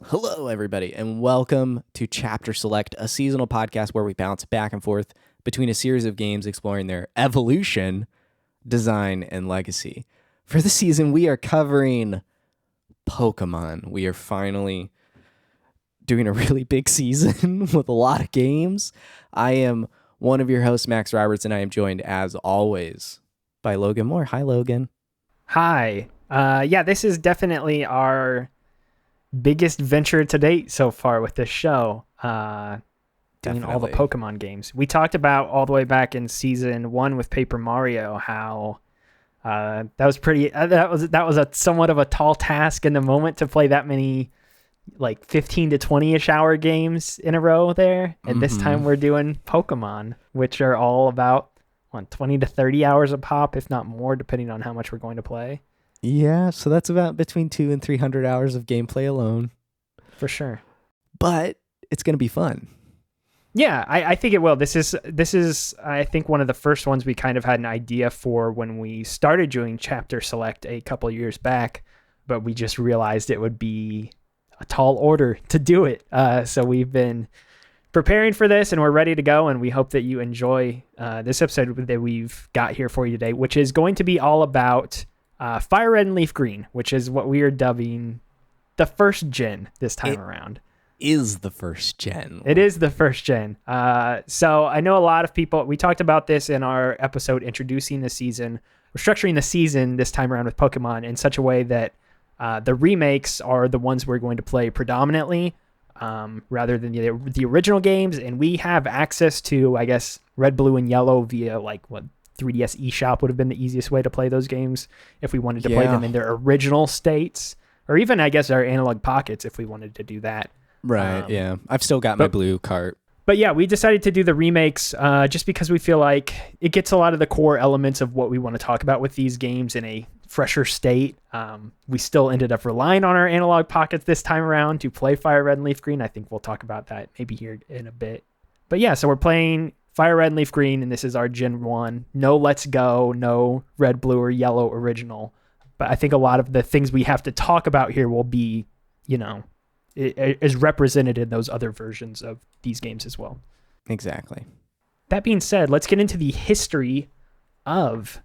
Hello, everybody, and welcome to Chapter Select, a seasonal podcast where we bounce back and forth between a series of games exploring their evolution, design, and legacy. For the season, we are covering Pokemon. We are finally doing a really big season with a lot of games. I am one of your hosts, Max Roberts, and I am joined, as always, by Logan Moore. Hi, Logan. Hi. This is definitely our biggest venture to date so far with this show. Doing all the Pokemon games. We talked about all the way back in season 1 with Paper Mario how that was pretty. That was a somewhat of a tall task in the moment to play that many, like 15 to 20-ish hour games in a row there. And this time we're doing Pokemon, which are all about 20 to 30 hours a pop, if not more, depending on how much we're going to play. Yeah, so that's about between 200 and 300 hours of gameplay alone. For sure. But it's going to be fun. Yeah, I think it will. This is I think one of the first ones we kind of had an idea for when we started doing Chapter Select a couple years back, but we just realized it would be a tall order to do it. So we've been preparing for this and we're ready to go, and we hope that you enjoy this episode that we've got here for you today, which is going to be all about FireRed and LeafGreen, which is what we are dubbing the first gen this time around. Is the first gen. It is the first gen. So I know a lot of people, we talked about this in our episode introducing the season. We're structuring the season this time around with Pokemon in such a way that the remakes are the ones we're going to play predominantly rather than the original games. And we have access to, I guess, Red, Blue, and Yellow via 3DS eShop would have been the easiest way to play those games if we wanted to play them in their original states, or even, I guess, our analog pockets if we wanted to do that. Right, yeah. I've still got my blue cart. But yeah, we decided to do the remakes just because we feel like it gets a lot of the core elements of what we want to talk about with these games in a fresher state. We still ended up relying on our analog pockets this time around to play FireRed and LeafGreen. I think we'll talk about that maybe here in a bit. But yeah, so we're playing FireRed and LeafGreen, and this is our Gen 1. No Let's Go, no Red, Blue, or Yellow original. But I think a lot of the things we have to talk about here will be, is represented in those other versions of these games as well. Exactly. That being said, let's get into the history of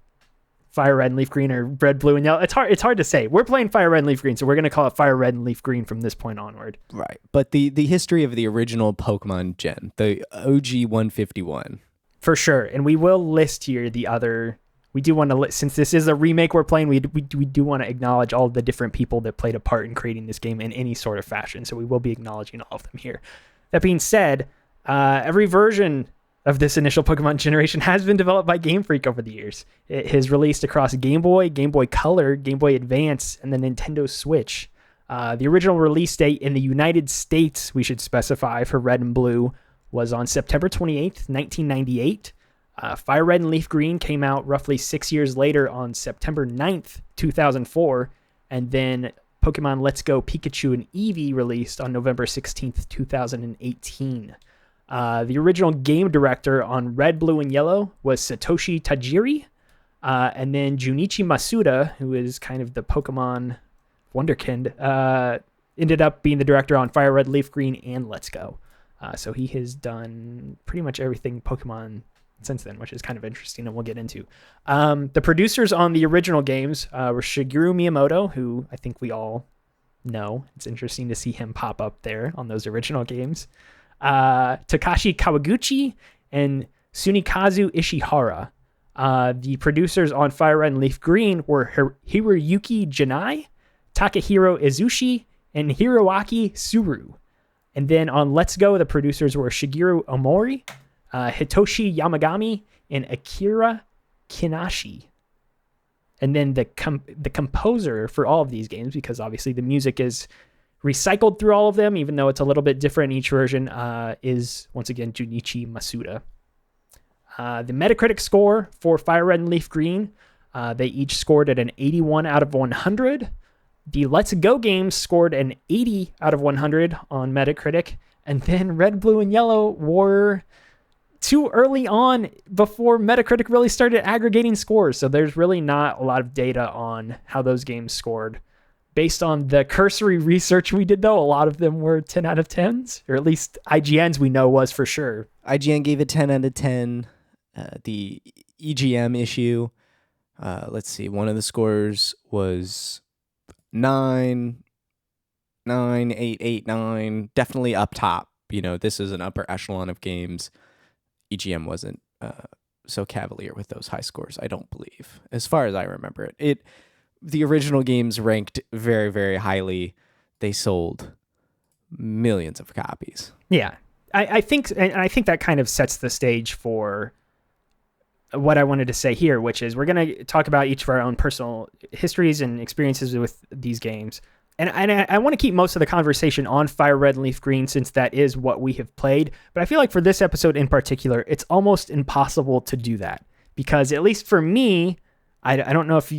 FireRed and LeafGreen, or Red, Blue, and Yellow. It's hard to say. We're playing FireRed and LeafGreen, so we're going to call it FireRed and LeafGreen from this point onward. Right. But the history of the original Pokemon Gen, the OG 151. For sure. And we will list here the other. We do want to list, since this is a remake we're playing, we do want to acknowledge all the different people that played a part in creating this game in any sort of fashion. So we will be acknowledging all of them here. That being said, every version of this initial Pokemon generation has been developed by Game Freak over the years. It has released across Game Boy, Game Boy Color, Game Boy Advance, and the Nintendo Switch. The original release date in the United States, we should specify, for Red and Blue was on September 28th, 1998. FireRed and LeafGreen came out roughly 6 years later on September 9th, 2004, and then Pokemon Let's Go Pikachu and Eevee released on November 16th, 2018. The original game director on Red, Blue, and Yellow was Satoshi Tajiri, and then Junichi Masuda, who is kind of the Pokemon wonderkind, ended up being the director on FireRed, LeafGreen, and Let's Go. So he has done pretty much everything Pokemon since then, which is kind of interesting, and we'll get into. The producers on the original games were Shigeru Miyamoto, who I think we all know. It's interesting to see him pop up there on those original games. Takashi Kawaguchi and Sunikazu Ishihara. The producers on FireRed and LeafGreen were Hiroyuki Janai, Takahiro Izushi, and Hiroaki Tsuru. And then on Let's Go, the producers were Shigeru Omori, Hitoshi Yamagami, and Akira Kinashi. And then the composer for all of these games, because obviously the music is recycled through all of them, even though it's a little bit different in each version, is once again Junichi Masuda. The Metacritic score for FireRed and LeafGreen, they each scored at an 81 out of 100. The Let's Go games scored an 80 out of 100 on Metacritic, and then Red, Blue, and Yellow were too early on before Metacritic really started aggregating scores, so there's really not a lot of data on how those games scored. Based on the cursory research we did, though, a lot of them were 10 out of 10s, or at least IGN's we know was for sure. IGN gave it 10 out of 10. The EGM issue, let's see, one of the scores was 9, 8, 8, 9, definitely up top. This is an upper echelon of games. EGM wasn't so cavalier with those high scores, I don't believe, as far as I remember it. The original games ranked very, very highly. They sold millions of copies. Yeah, I think that kind of sets the stage for what I wanted to say here, which is we're going to talk about each of our own personal histories and experiences with these games. And I want to keep most of the conversation on FireRed and LeafGreen since that is what we have played. But I feel like for this episode in particular, it's almost impossible to do that. Because at least for me, I don't know if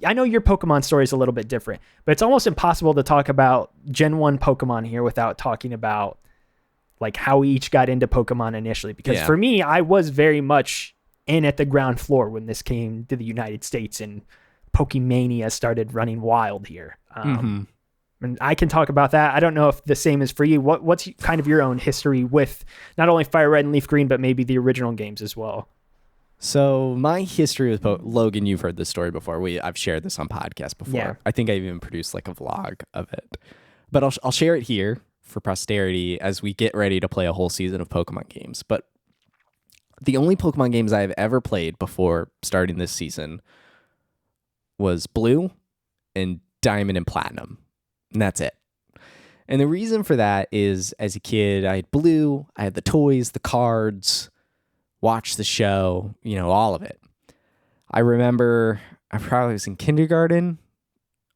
I know your Pokemon story is a little bit different, but it's almost impossible to talk about Gen 1 Pokemon here without talking about like how we each got into Pokemon initially. Because for me, I was very much in at the ground floor when this came to the United States and Pokemania started running wild here. And I can talk about that. I don't know if the same is for you. What's kind of your own history with not only FireRed and LeafGreen, but maybe the original games as well? So my history with Logan, you've heard this story before. I've shared this on podcasts before. Yeah. I think I even produced like a vlog of it. But I'll share it here for posterity as we get ready to play a whole season of Pokemon games. But the only Pokemon games I've ever played before starting this season was Blue and Diamond and Platinum. And that's it. And the reason for that is as a kid, I had Blue, I had the toys, the cards, watched the show, all of it. I remember I probably was in kindergarten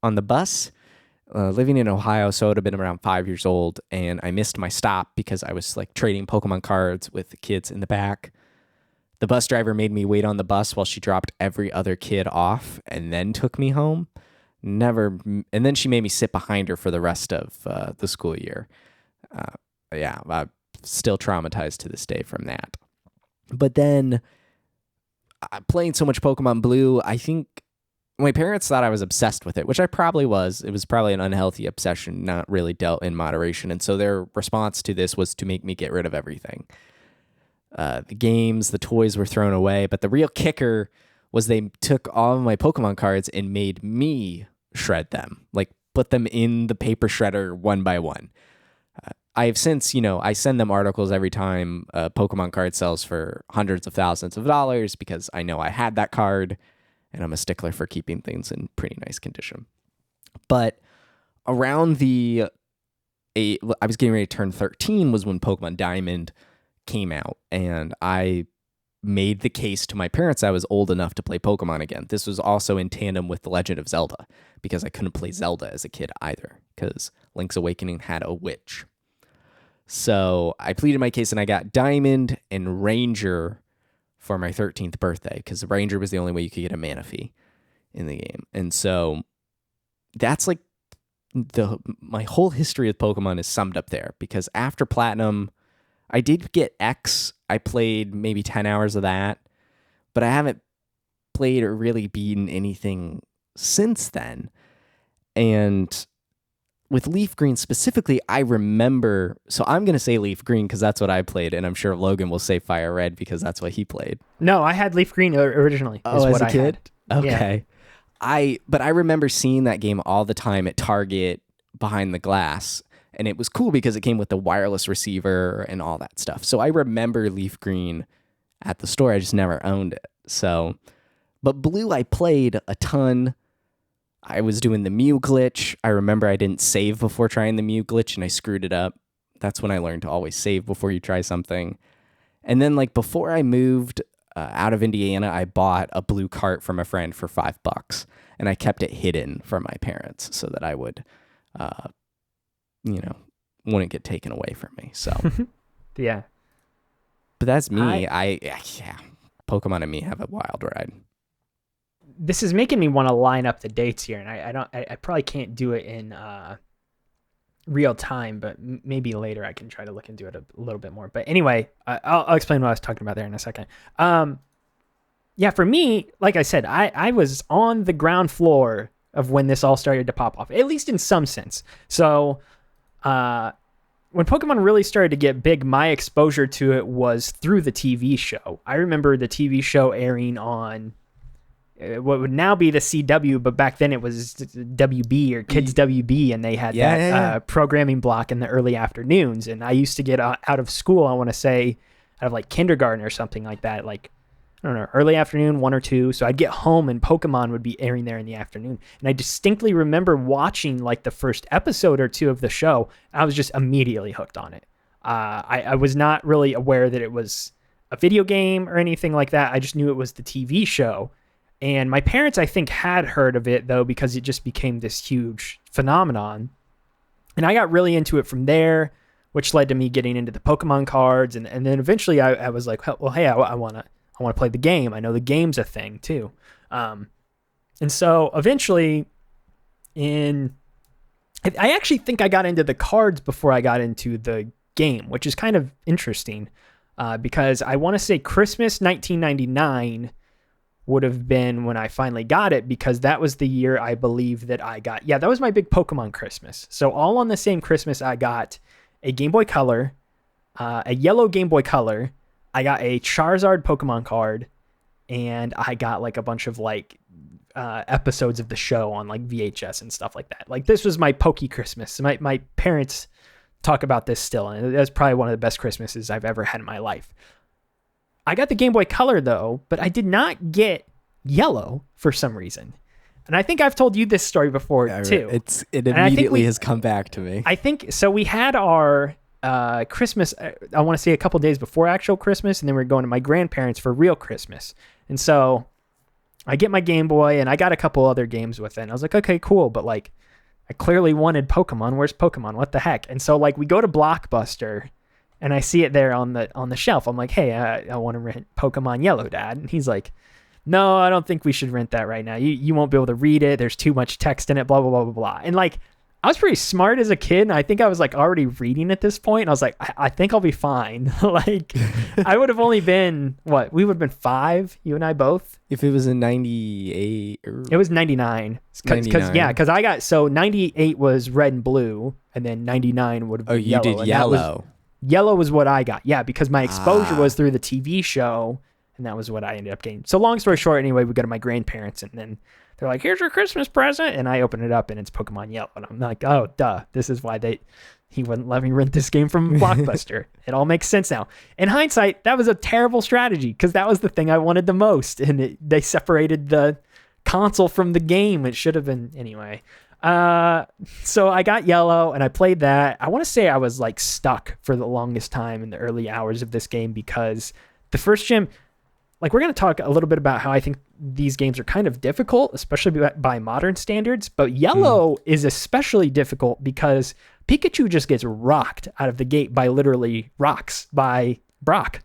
on the bus, living in Ohio, so I would have been around 5 years old, and I missed my stop because I was like trading Pokemon cards with the kids in the back. The bus driver made me wait on the bus while she dropped every other kid off and then took me home. And then she made me sit behind her for the rest of the school year. I'm still traumatized to this day from that. But then playing so much Pokemon Blue, I think my parents thought I was obsessed with it, which I probably was. It was probably an unhealthy obsession, not really dealt in moderation. And so their response to this was to make me get rid of everything. The games, the toys were thrown away. But the real kicker was they took all of my Pokemon cards and made me shred them, like put them in the paper shredder one by one. I have since, I send them articles every time a Pokemon card sells for hundreds of thousands of dollars because I know I had that card and I'm a stickler for keeping things in pretty nice condition. But around I was getting ready to turn 13 was when Pokemon Diamond came out, and I made the case to my parents I was old enough to play Pokemon again. This was also in tandem with The Legend of Zelda because I couldn't play Zelda as a kid either because Link's Awakening had a witch. So I pleaded my case and I got Diamond and Ranger for my 13th birthday because Ranger was the only way you could get a Manaphy in the game. And so that's like my whole history with Pokemon is summed up there because after Platinum, I did get X. I played maybe 10 hours of that, but I haven't played or really beaten anything since then. And with LeafGreen specifically, I remember, so I'm going to say LeafGreen because that's what I played, and I'm sure Logan will say FireRed because that's what he played. No, I had LeafGreen originally. Oh, as a kid? Had. Okay. Yeah. But I remember seeing that game all the time at Target behind the glass, and it was cool because it came with the wireless receiver and all that stuff. So I remember LeafGreen at the store. I just never owned it. So, but Blue I played a ton. I was doing the Mew glitch. I remember I didn't save before trying the Mew glitch and I screwed it up. That's when I learned to always save before you try something. And then like before I moved out of Indiana, I bought a blue cart from a friend for $5 and I kept it hidden from my parents so that I would, wouldn't get taken away from me. So yeah, but that's me. Pokemon and me have a wild ride. This is making me want to line up the dates here, and I probably can't do it in real time, but maybe later I can try to look into it a little bit more. But anyway, I'll explain what I was talking about there in a second. Yeah, for me, like I said, I was on the ground floor of when this all started to pop off, at least in some sense. So when Pokemon really started to get big, my exposure to it was through the TV show. I remember the TV show airing on what would now be the CW, but back then it was WB or Kids WB, and they had programming block in the early afternoons. And I used to get out of school, I want to say, out of like kindergarten or something like that, like, I don't know, early afternoon, 1 or 2. So I'd get home and Pokemon would be airing there in the afternoon. And I distinctly remember watching like the first episode or 2 of the show. I was just immediately hooked on it. I was not really aware that it was a video game or anything like that. I just knew it was the TV show. And my parents, I think, had heard of it, though, because it just became this huge phenomenon. And I got really into it from there, which led to me getting into the Pokemon cards. And then eventually I was like, well, hey, I want to play the game. I know the game's a thing, too. And so eventually I actually think I got into the cards before I got into the game, which is kind of interesting because I want to say Christmas 1999 would have been when I finally got it, because that was the year I believe that I got, that was my big Pokemon Christmas. So all on the same Christmas, I got a Game Boy Color, a yellow Game Boy Color, I got a Charizard Pokemon card, and I got like a bunch of like episodes of the show on like VHS and stuff like that. Like this was my Poke Christmas. My parents talk about this still, and that's probably one of the best Christmases I've ever had in my life. I got the Game Boy Color though, but I did not get yellow for some reason. And I think I've told you this story before too. It immediately has come back to me. I think so. We had our Christmas, I want to say a couple days before actual Christmas, and then we were going to my grandparents for real Christmas. And so I get my Game Boy, and I got a couple other games with it. And I was like, okay, cool. But like, I clearly wanted Pokemon. Where's Pokemon? What the heck? And so like we go to Blockbuster, and I see it there on the shelf. I'm like, hey, I want to rent Pokemon Yellow, Dad. And he's like, no, I don't think we should rent that right now. You won't be able to read it. There's too much text in it, blah, blah, blah, blah, blah. And like, I was pretty smart as a kid, and I think I was like already reading at this point. And I was like, I think I'll be fine. Like, I would have only been, we would have been 5, you and I both. If it was in 98 It was 99. Because I got, so 98 was red and blue, and then 99 would have been yellow. Oh, you did yellow. Yellow was what I got. Yeah, because my exposure was through the TV show, and that was what I ended up getting. So long story short, anyway, we go to my grandparents, and then they're like, here's your Christmas present. And I open it up, and it's Pokemon Yellow. And I'm like, oh, duh. This is why he wouldn't let me rent this game from Blockbuster. It all makes sense now. In hindsight, that was a terrible strategy, because that was the thing I wanted the most. And they separated the console from the game. It should have been, anyway. So I got Yellow, and I played that. I want to say I was like stuck for the longest time in the early hours of this game, because the first gym, like, we're going to talk a little bit about how I think these games are kind of difficult, especially by modern standards, but Yellow is especially difficult because Pikachu just gets rocked out of the gate by literally rocks by Brock.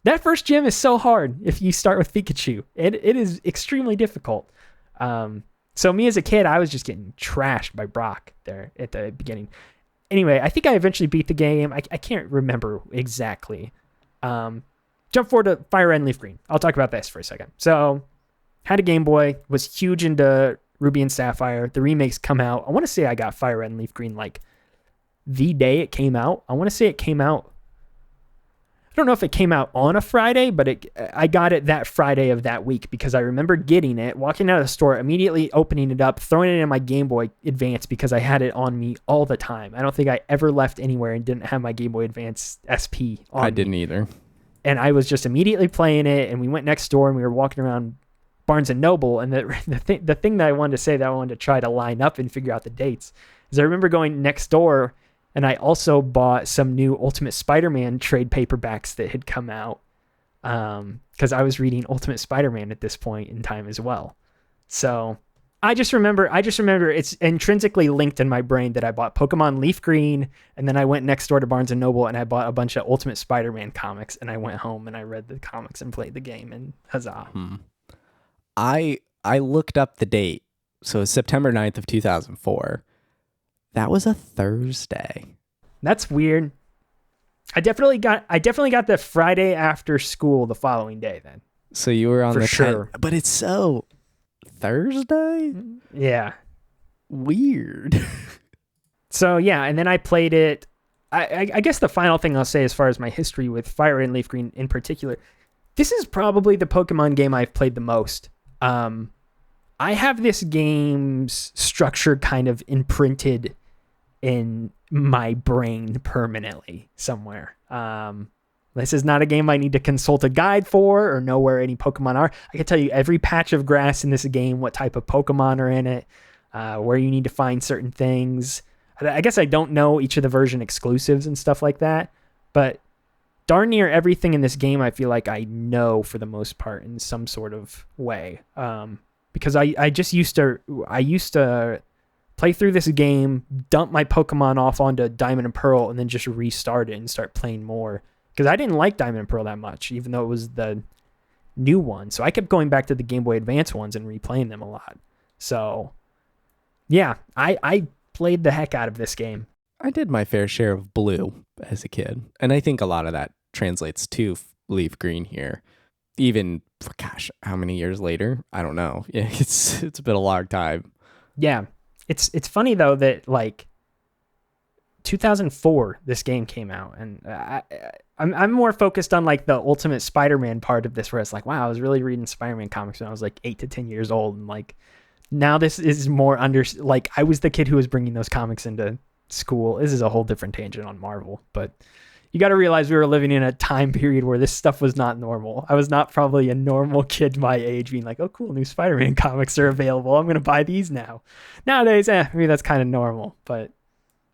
That first gym is so hard if you start with Pikachu. It is extremely difficult. So me as a kid, I was just getting trashed by Brock there at the beginning. Anyway, I think I eventually beat the game. I can't remember exactly. Jump forward to FireRed and LeafGreen. I'll talk about this for a second. So, had a Game Boy, was huge into Ruby and Sapphire. The remakes come out. I want to say I got FireRed and LeafGreen like the day it came out. I want to say it came out, I don't know if it came out on a Friday, but I got it that Friday of that week, because I remember getting it, walking out of the store, immediately opening it up, throwing it in my Game Boy Advance, because I had it on me all the time. I don't think I ever left anywhere and didn't have my Game Boy Advance SP on I didn't either. And I was just immediately playing it, and we went next door, and we were walking around Barnes & Noble, and the thing that I wanted to say that I wanted to try to line up and figure out the dates is I remember going next door, and I also bought some new Ultimate Spider-Man trade paperbacks that had come out, because I was reading Ultimate Spider-Man at this point in time as well. So I just remember it's intrinsically linked in my brain that I bought Pokemon Leaf Green, and then I went next door to Barnes & Noble, and I bought a bunch of Ultimate Spider-Man comics, and I went home and I read the comics and played the game, and huzzah. I looked up the date. So it's September 9th of 2004. That was a Thursday. That's weird. I definitely got the Friday after school the following day then. So you were on for the sure. 10th, but it's so Thursday? Yeah. Weird. So yeah, and then I played it. I guess the final thing I'll say as far as my history with FireRed and LeafGreen in particular, this is probably the Pokemon game I've played the most. I have this game's structure kind of imprinted in my brain permanently somewhere. This is not a game I need to consult a guide for or know where any Pokemon are. I can tell you every patch of grass in this game, what type of Pokemon are in it, where you need to find certain things. I guess I don't know each of the version exclusives and stuff like that, but darn near everything in this game I feel like I know for the most part in some sort of way. Because I used to play through this game, dump my Pokemon off onto Diamond and Pearl, and then just restart it and start playing more. Because I didn't like Diamond and Pearl that much, even though it was the new one. So I kept going back to the Game Boy Advance ones and replaying them a lot. So, yeah, I played the heck out of this game. I did my fair share of blue as a kid. And I think a lot of that translates to Leaf Green here. Even, gosh, how many years later? I don't know. Yeah, it's been a long time. Yeah. It's funny, though, that, 2004, this game came out. And I'm more focused on, the Ultimate Spider-Man part of this, where it's wow, I was really reading Spider-Man comics when I was, 8 to 10 years old. And, now this is more I was the kid who was bringing those comics into school. This is a whole different tangent on Marvel, but you got to realize we were living in a time period where this stuff was not normal. I was not probably a normal kid my age being oh, cool, new Spider-Man comics are available. I'm going to buy these now. Nowadays, maybe that's kind of normal, but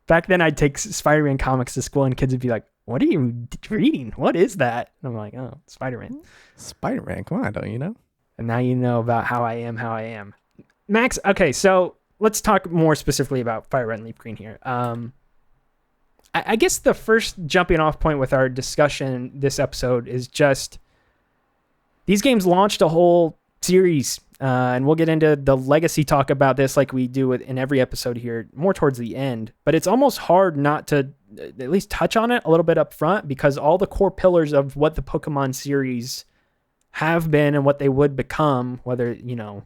back then I'd take Spider-Man comics to school and kids would be like, what are you reading? What is that? And I'm like, oh, Spider-Man. Spider-Man, come on, don't you know? And now you know about how I am. Max, okay, so let's talk more specifically about FireRed and LeafGreen here. I guess the first jumping off point with our discussion this episode is just these games launched a whole series, and we'll get into the legacy talk about this like we do in every episode here more towards the end. But it's almost hard not to at least touch on it a little bit up front, because all the core pillars of what the Pokemon series have been and what they would become, whether, you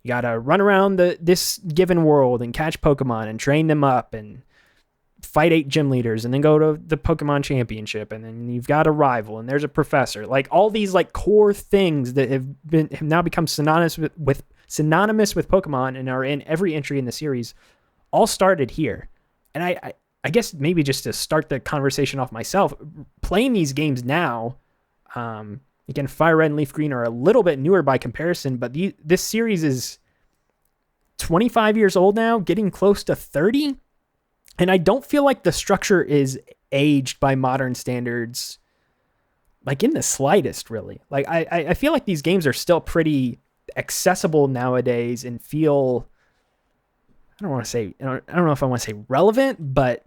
gotta run around this given world and catch Pokemon and train them up and fight 8 gym leaders and then go to the Pokemon Championship, and then you've got a rival and there's a professor. All these core things that have now become synonymous with Pokemon and are in every entry in the series all started here. And I guess maybe just to start the conversation off myself, playing these games now, again, FireRed and LeafGreen are a little bit newer by comparison, but this series is 25 years old now, getting close to 30. And I don't feel like the structure is aged by modern standards, in the slightest, really. I feel like these games are still pretty accessible nowadays and feel, I don't know if I want to say relevant, but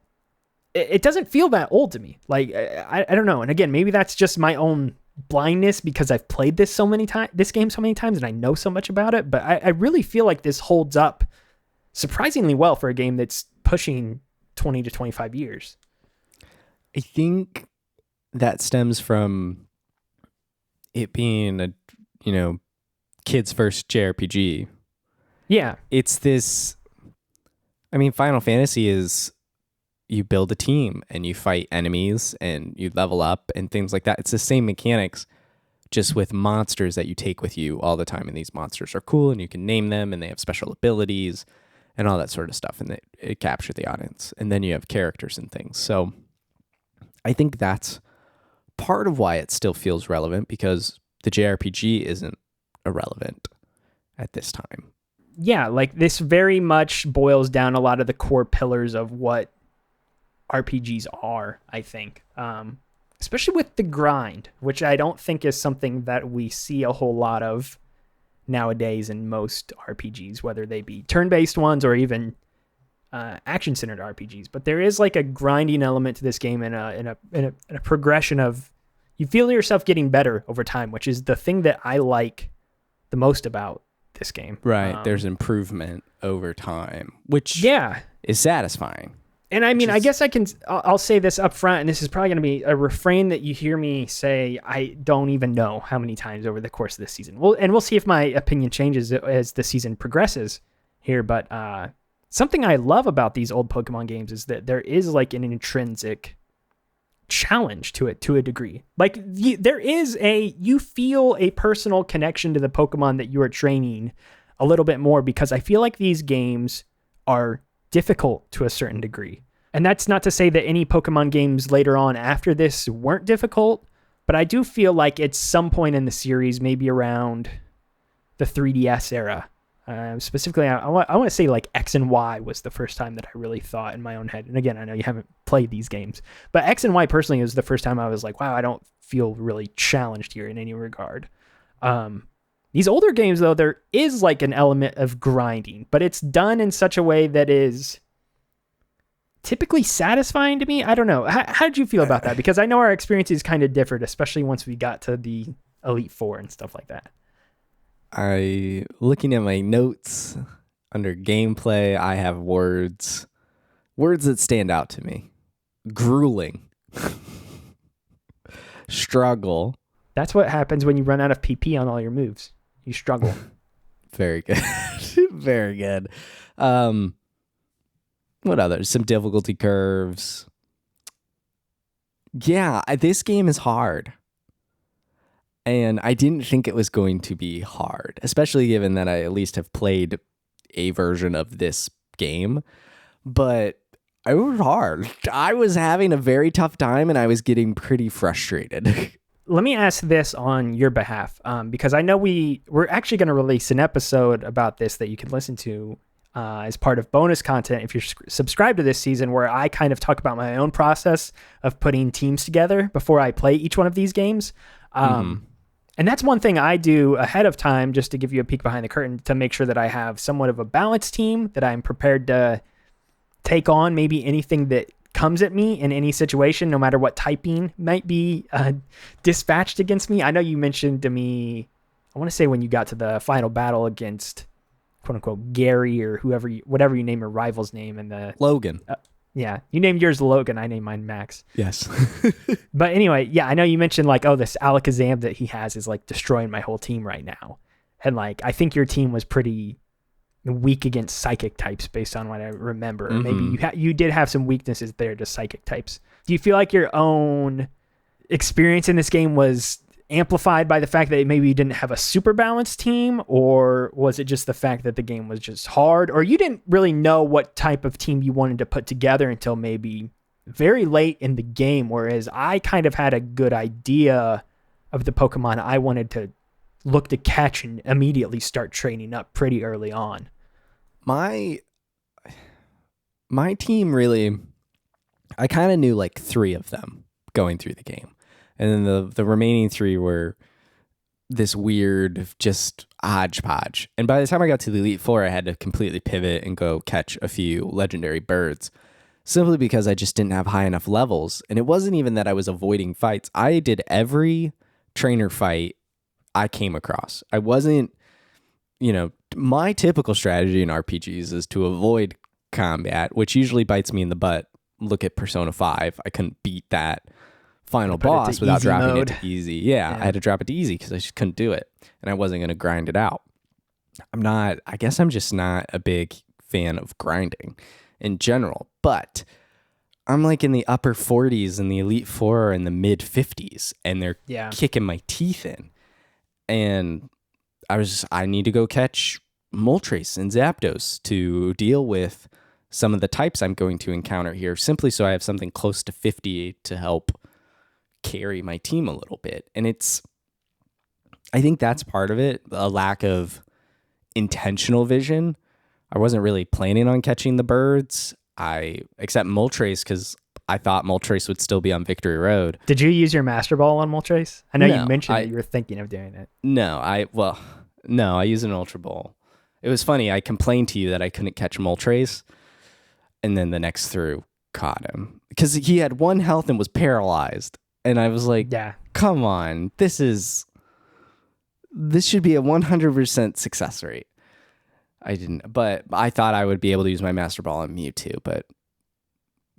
it doesn't feel that old to me. I don't know. And again, maybe that's just my own blindness because I've played this game so many times and I know so much about it, but I really feel like this holds up surprisingly well for a game that's pushing 20 to 25 years. I think that stems from it being a kids first JRPG. Yeah, it's this, Final Fantasy is you build a team and you fight enemies and you level up and things like that. It's the same mechanics, just with monsters that you take with you all the time. And these monsters are cool and you can name them and they have special abilities and all that sort of stuff. And it captures the audience. And then you have characters and things. So I think that's part of why it still feels relevant, because the JRPG isn't irrelevant at this time. Yeah, this very much boils down a lot of the core pillars of what RPGs are, I think. Especially with the grind, which I don't think is something that we see a whole lot of nowadays in most RPGs, whether they be turn-based ones or even action-centered RPGs. But there is a grinding element to this game and a progression of, you feel yourself getting better over time, which is the thing that I like the most about this game. Right. There's improvement over time, which is satisfying. And I mean, I guess I'll say this up front, and this is probably going to be a refrain that you hear me say, I don't even know how many times over the course of this season. We'll see if my opinion changes as the season progresses here. But something I love about these old Pokemon games is that there is like an intrinsic challenge to it to a degree. Like you feel a personal connection to the Pokemon that you are training a little bit more, because I feel like these games are difficult to a certain degree. And that's not to say that any Pokemon games later on after this weren't difficult, but I do feel like at some point in the series, maybe around the 3DS era, specifically, I want to say like X and Y was the first time that I really thought in my own head. And again, I know you haven't played these games, but X and Y personally was the first time I was like, wow, I don't feel really challenged here in any regard. These older games, though, there is like an element of grinding, but it's done in such a way that is typically satisfying to me. I don't know. How did you feel about that? Because I know our experiences kind of differed, especially once we got to the Elite Four and stuff like that. Looking at my notes under gameplay, I have words that stand out to me. Grueling. Struggle. That's what happens when you run out of PP on all your moves. You struggle. Very good. Very good. What others? Some difficulty curves. Yeah, this game is hard. And I didn't think it was going to be hard, especially given that I at least have played a version of this game. But it was hard. I was having a very tough time, and I was getting pretty frustrated. Let me ask this on your behalf, because I know we're actually going to release an episode about this that you can listen to as part of bonus content if you're subscribed to this season, where I kind of talk about my own process of putting teams together before I play each one of these games. And that's one thing I do ahead of time, just to give you a peek behind the curtain, to make sure that I have somewhat of a balanced team, that I'm prepared to take on maybe anything that comes at me in any situation, no matter what typing might be dispatched against me. I know you mentioned to me, I want to say when you got to the final battle against quote unquote Gary or whatever you name your rival's name, and the Logan. Yeah, you named yours Logan. I named mine Max. Yes. But anyway, yeah, I know you mentioned like, oh, this Alakazam that he has is like destroying my whole team right now. And like, I think your team was pretty weak against psychic types based on what I remember. Or maybe you did have some weaknesses there to psychic types. Do you feel like your own experience in this game was amplified by the fact that maybe you didn't have a super balanced team, or was it just the fact that the game was just hard, or you didn't really know what type of team you wanted to put together until maybe very late in the game, whereas I kind of had a good idea of the Pokemon I wanted to look to catch and immediately start training up pretty early on? My team really, I kind of knew like 3 of them going through the game. And then the remaining 3 were this weird, just hodgepodge. And by the time I got to the Elite Four, I had to completely pivot and go catch a few legendary birds, simply because I just didn't have high enough levels. And it wasn't even that I was avoiding fights. I did every trainer fight I came across. I wasn't, my typical strategy in RPGs is to avoid combat, which usually bites me in the butt. Look at Persona 5. I couldn't beat that final boss without dropping it to easy. Yeah, I had to drop it to easy because I just couldn't do it, and I wasn't going to grind it out. I guess I'm just not a big fan of grinding in general, but I'm like in the upper 40s and the Elite Four are in the mid 50s, and they're kicking my teeth in. And I need to go catch Moltres and Zapdos to deal with some of the types I'm going to encounter here, simply so I have something close to 50 to help carry my team a little bit. And I think that's part of it, a lack of intentional vision. I wasn't really planning on catching the birds, except Moltres, because I thought Moltres would still be on Victory Road. Did you use your Master Ball on Moltres? I know you mentioned that you were thinking of doing it. No, I used an Ultra Ball. It was funny, I complained to you that I couldn't catch Moltres, and then the next through caught him. Because he had 1 health and was paralyzed. And I was like, come on, this should be a 100% success rate. I didn't, but I thought I would be able to use my Master Ball on Mewtwo, but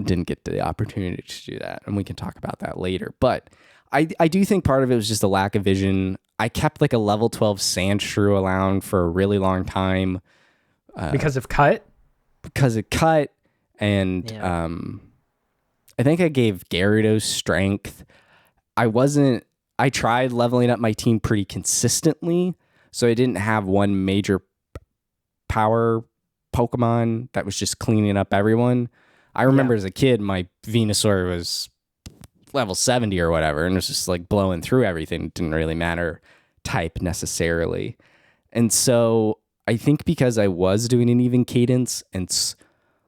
didn't get the opportunity to do that, and we can talk about that later. But I do think part of it was just a lack of vision. I kept like a level 12 Sandshrew around for a really long time. Because of cut? Because it cut, and I think I gave Gyarados strength. I tried leveling up my team pretty consistently, so I didn't have one major power Pokemon that was just cleaning up everyone. I remember as a kid, my Venusaur was level 70 or whatever, and it was just like blowing through everything. It didn't really matter type necessarily. And so I think because I was doing an even cadence and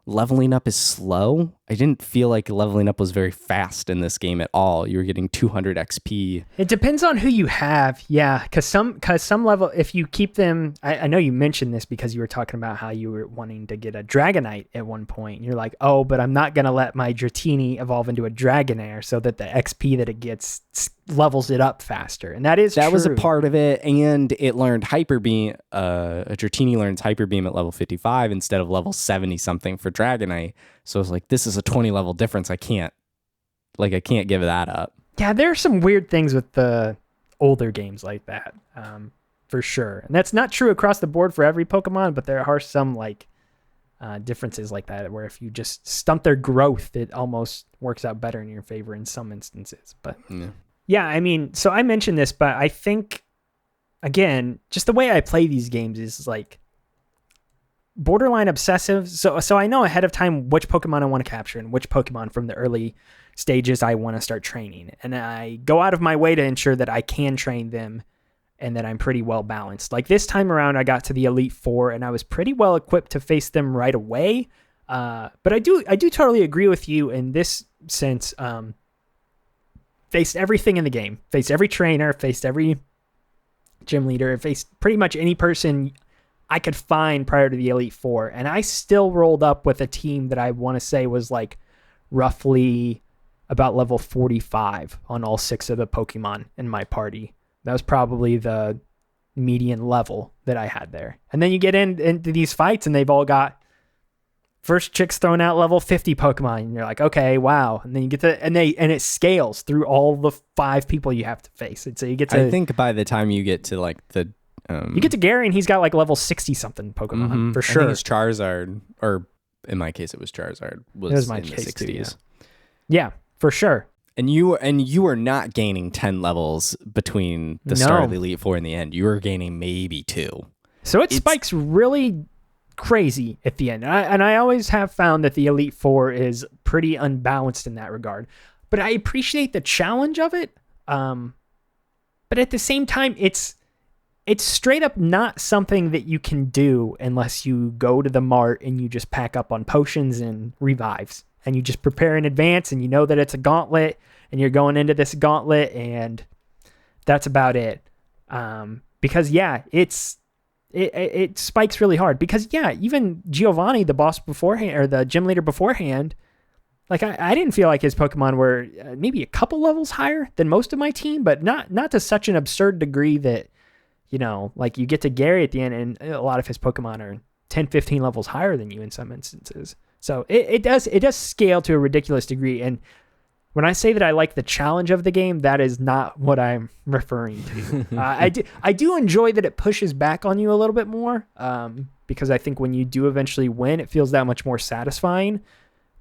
leveling up is slow, I didn't feel like leveling up was very fast in this game at all. You were getting 200 XP. It depends on who you have. Yeah, because some level, if you keep them, I know you mentioned this because you were talking about how you were wanting to get a Dragonite at one point. And you're like, oh, but I'm not going to let my Dratini evolve into a Dragonair so that the XP that it gets levels it up faster. And that true. Was a part of it. And it learned Hyper Beam. A Dratini learns Hyper Beam at level 55 instead of level 70 something for Dragonite. So it's like, this is a 20 level difference. I can't give that up. Yeah, there are some weird things with the older games like that, for sure. And that's not true across the board for every Pokemon, but there are some like differences like that where if you just stunt their growth, it almost works out better in your favor in some instances. But yeah, I mean, so I mentioned this, but I think, again, just the way I play these games is like borderline obsessive. So I know ahead of time which Pokemon I want to capture and which Pokemon from the early stages I want to start training. And I go out of my way to ensure that I can train them and that I'm pretty well balanced. Like this time around, I got to the Elite Four and I was pretty well equipped to face them right away. But I do totally agree with you in this sense. Faced everything in the game, faced every trainer, faced every gym leader, faced pretty much any person I could find prior to the Elite Four. And I still rolled up with a team that I want to say was like roughly about level 45 on all 6 of the Pokemon in my party. That was probably the median level that I had there. And then you get into these fights and they've all got first chicks throwing out level 50 Pokemon. And you're like, okay, wow. And then you get to, and it scales through all the 5 people you have to face. And so you get to, I think by the time you get to like you get to Gary and he's got like level 60 something Pokemon for sure. I think it's Charizard, or in my case, it was Charizard. It was my in case the 60s. Too, yeah, for sure. And you were not gaining 10 levels between the start of the Elite Four and the end. You were gaining maybe 2. So it spikes really crazy at the end. And I always have found that the Elite Four is pretty unbalanced in that regard. But I appreciate the challenge of it. But at the same time, it's straight up not something that you can do unless you go to the mart and you just pack up on potions and revives. And you just prepare in advance and you know that it's a gauntlet and you're going into this gauntlet and that's about it. Because yeah, it spikes really hard because yeah, even Giovanni, the boss beforehand or the gym leader beforehand, like I didn't feel like his Pokemon were maybe a couple levels higher than most of my team, but not to such an absurd degree that, you know, like you get to Gary at the end and a lot of his Pokemon are 10, 15 levels higher than you in some instances. So it does scale to a ridiculous degree. And when I say that I like the challenge of the game, that is not what I'm referring to. I do enjoy that it pushes back on you a little bit more because I think when you do eventually win, it feels that much more satisfying.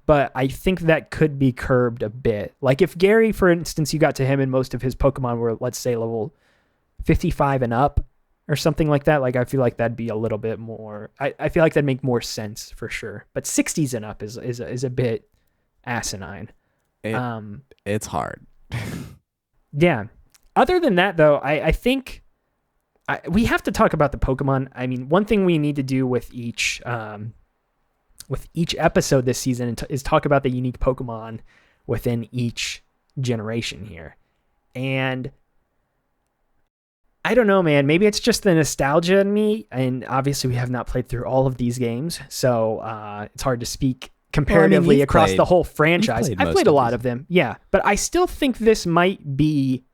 But I think that could be curbed a bit. Like if Gary, for instance, you got to him and most of his Pokemon were, let's say, level 55 and up or something like that. Like I feel like that'd be a little bit more, I feel like that'd make more sense for sure. But 60s and up is a bit asinine. It's hard. Yeah. Other than that though, I think we have to talk about the Pokemon. I mean, one thing we need to do with each episode this season is talk about the unique Pokemon within each generation here. And I don't know, man. Maybe it's just the nostalgia in me. And obviously we have not played through all of these games. So it's hard to speak comparatively across the whole franchise. I've played a lot of them. Yeah. But I still think this might be,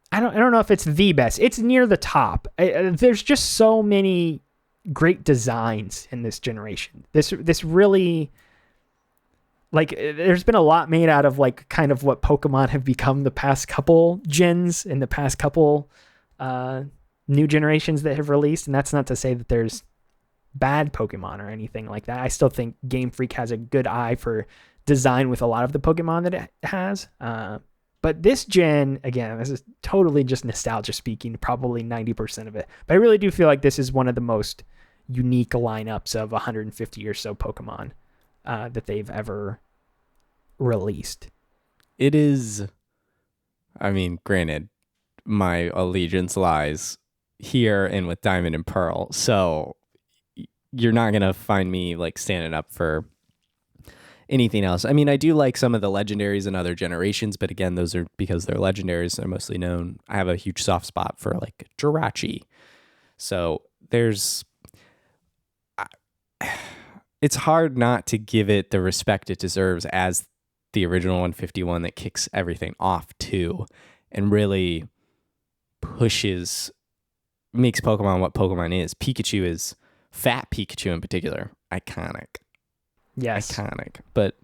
I don't know if it's the best. It's near the top. There's just so many great designs in this generation. This really, like there's been a lot made out of like kind of what Pokemon have become the past couple gens and the past couple new generations that have released. And that's not to say that there's bad Pokemon or anything like that. I still think Game Freak has a good eye for design with a lot of the Pokemon that it has. But this gen, again, this is totally just nostalgia speaking, probably 90% of it. But I really do feel like this is one of the most unique lineups of 150 or so Pokemon that they've ever released. It is, I mean, granted, my allegiance lies here and with Diamond and Pearl, so you're not going to find me like standing up for anything else. I mean, I do like some of the legendaries in other generations, but again, those are because they're legendaries. They're mostly known. I have a huge soft spot for like Jirachi. So it's hard not to give it the respect it deserves as the original 151 that kicks everything off too, and really makes Pokemon what Pokemon is. Pikachu is, Fat Pikachu in particular, iconic. Yes. Iconic. But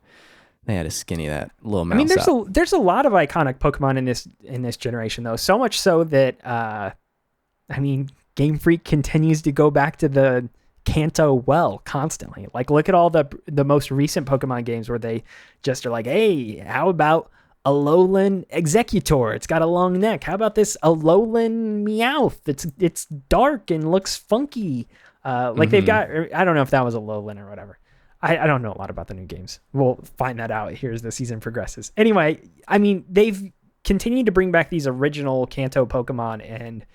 they had to skinny that little mouse. I mean, there's a lot of iconic Pokemon in this generation though. So much so that I mean, Game Freak continues to go back to the Kanto well constantly. Like, look at all the most recent Pokemon games where they just are like, hey, how about Alolan Executor? It's got a long neck. How about this Alolan Meowth? It's dark and looks funky. They've got, I don't know if that was Alolan or whatever. I don't know a lot about the new games. We'll find that out here as the season progresses. Anyway, I mean, they've continued to bring back these original Kanto Pokemon and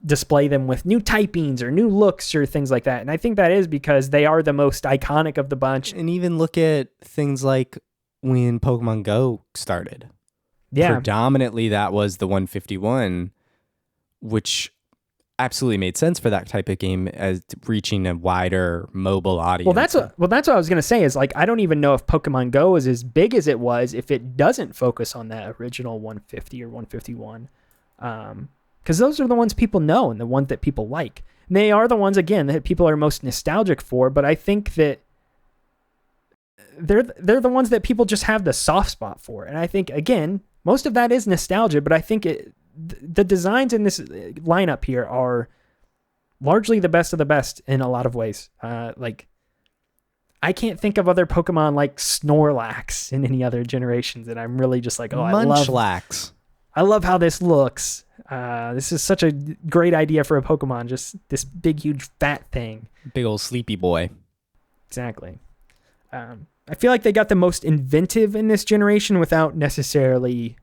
display them with new typings or new looks or things like that. And I think that is because they are the most iconic of the bunch. And even look at things like when Pokemon Go started. Yeah. Predominantly that was the 151, which absolutely made sense for that type of game as reaching a wider mobile audience. Well, that's what I was going to say is like, I don't even know if Pokemon Go is as big as it was if it doesn't focus on that original 150 or 151. Because those are the ones people know and the ones that people like. And they are the ones, again, that people are most nostalgic for, but I think that they're the ones that people just have the soft spot for. And I think, again, most of that is nostalgia, but I think the designs in this lineup here are largely the best of the best in a lot of ways. Like, I can't think of other Pokemon like Snorlax in any other generations that I'm really just like, oh, Munchlax. I love how this looks. This is such a great idea for a Pokemon, just this big, huge, fat thing. Big old sleepy boy. Exactly. I feel like they got the most inventive in this generation without necessarily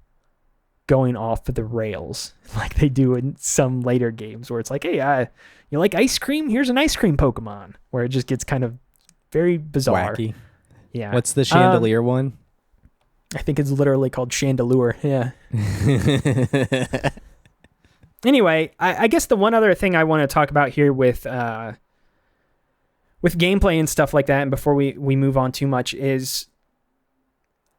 going off the rails like they do in some later games where it's like, hey, you like ice cream? Here's an ice cream Pokemon, where it just gets kind of very bizarre. Wacky. Yeah. What's the chandelier one? I think it's literally called Chandelure. Yeah. Anyway, I guess the one other thing I want to talk about here with gameplay and stuff like that, and before we move on too much, is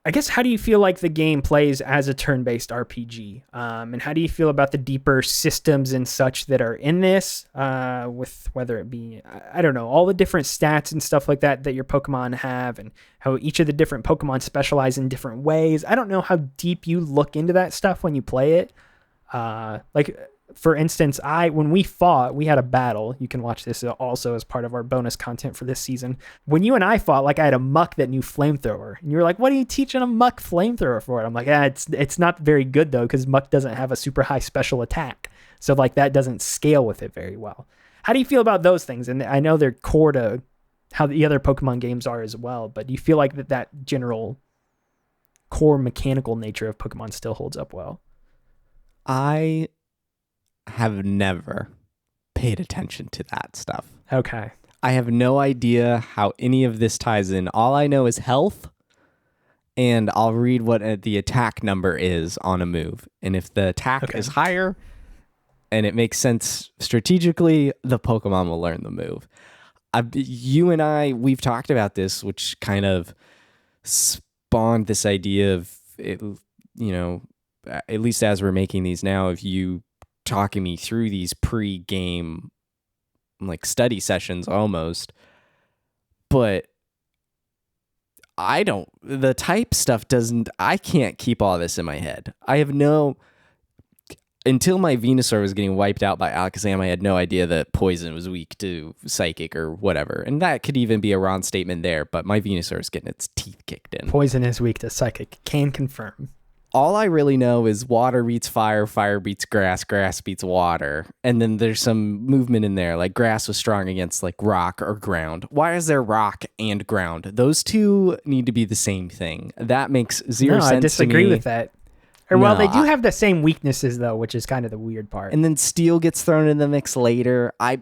I guess, how do you feel like the game plays as a turn-based RPG? And how do you feel about the deeper systems and such that are in this, with whether it be, I don't know, all the different stats and stuff like that your Pokemon have, and how each of the different Pokemon specialize in different ways? I don't know how deep you look into that stuff when you play it. Like, for instance, when we fought, we had a battle. You can watch this also as part of our bonus content for this season. When you and I fought, like, I had a Muck that knew Flamethrower. And you were like, what are you teaching a Muck Flamethrower for? I'm like, it's not very good, though, because Muck doesn't have a super high special attack. So, like, that doesn't scale with it very well. How do you feel about those things? And I know they're core to how the other Pokemon games are as well, but do you feel like that general core mechanical nature of Pokemon still holds up well? I have never paid attention to that stuff. Okay. I have no idea how any of this ties in. All I know is health, and I'll read what the attack number is on a move. And if the attack is higher and it makes sense strategically, the Pokemon will learn the move. You and I, we've talked about this, which kind of spawned this idea of it, you know, at least as we're making these now, of you talking me through these pre-game like study sessions almost. But the type stuff doesn't, I can't keep all this in my head. Until my Venusaur was getting wiped out by Alakazam, I had no idea that poison was weak to psychic or whatever. And that could even be a wrong statement there, but my Venusaur is getting its teeth kicked in. Poison is weak to psychic. Can confirm. All I really know is water beats fire, fire beats grass, grass beats water. And then there's some movement in there, like grass was strong against like rock or ground. Why is there rock and ground? Those two need to be the same thing. That makes zero sense to me. I disagree with that. Well, they do have the same weaknesses, though, which is kind of the weird part. And then steel gets thrown in the mix later. I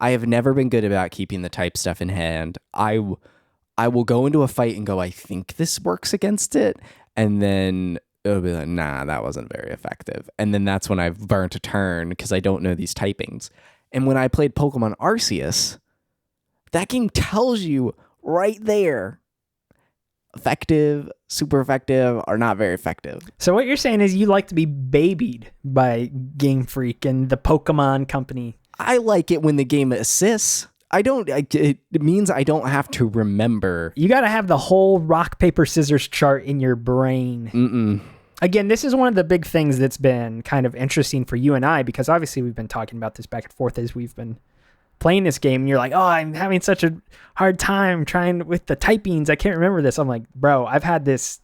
have never been good about keeping the type stuff in hand. I will go into a fight and go, I think this works against it. And then it'll be like, nah, that wasn't very effective. And then that's when I've burnt a turn because I don't know these typings. And when I played Pokemon Arceus, that game tells you right there, effective, super effective, or not very effective. So what you're saying is you like to be babied by Game Freak and the Pokemon company. I like it when the game assists. It means I don't have to remember. You got to have the whole rock, paper, scissors chart in your brain. Again, this is one of the big things that's been kind of interesting for you and I, because obviously we've been talking about this back and forth as we've been playing this game, and you're like, oh, I'm having such a hard time trying with the typings. I can't remember this. I'm like, bro, I've had this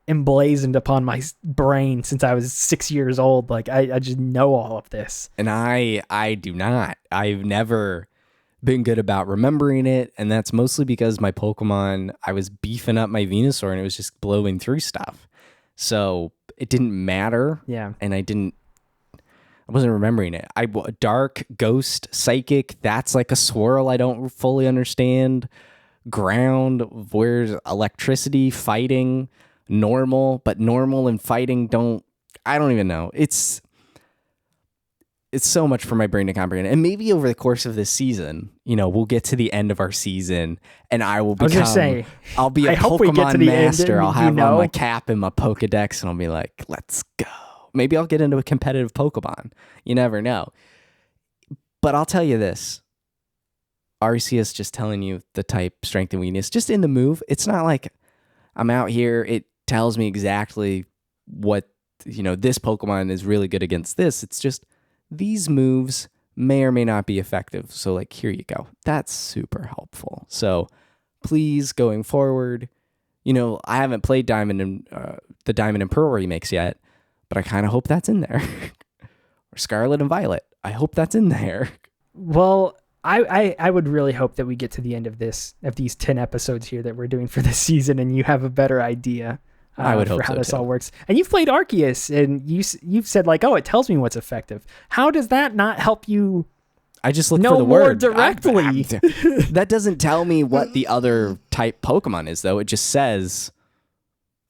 emblazoned upon my brain since I was 6 years old. Like, I just know all of this. And I do not. I've never been good about remembering it, and that's mostly because my Pokemon, I was beefing up my Venusaur, and it was just blowing through stuff. So it didn't matter. Yeah. And I wasn't remembering it. Dark, Ghost, Psychic, that's like a swirl I don't fully understand. Ground, where's electricity, fighting, normal, but normal and fighting I don't even know. It's so much for my brain to comprehend. And maybe over the course of this season, we'll get to the end of our season and I'll be a Pokemon master. I'll have on my cap and my Pokedex and I'll be like, let's go. Maybe I'll get into a competitive Pokemon. You never know. But I'll tell you this. Arceus just telling you the type, strength, and weakness. Just in the move. It's not like I'm out here. It tells me exactly what, this Pokemon is really good against this. It's just these moves may or may not be effective. So, like, here you go. That's super helpful. So, please, going forward, I haven't played the Diamond and Pearl remakes yet. But I kind of hope that's in there. Or Scarlet and Violet. I hope that's in there. Well, I would really hope that we get to the end of these 10 episodes here that we're doing for this season, and you have a better idea I would hope for how so this too. all works. And you've played Arceus, and you've said like, oh, it tells me what's effective. How does that not help you? I just look know for the more word directly. That doesn't tell me what the other type Pokemon is, though. It just says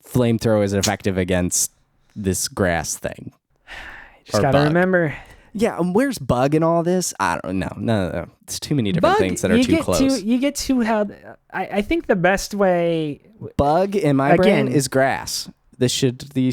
Flamethrower is effective against this grass thing. You just gotta remember. Yeah, where's Bug in all this? I don't know. No. It's too many different things that are too close. You get to how I think the best way. Bug in my brain is grass. These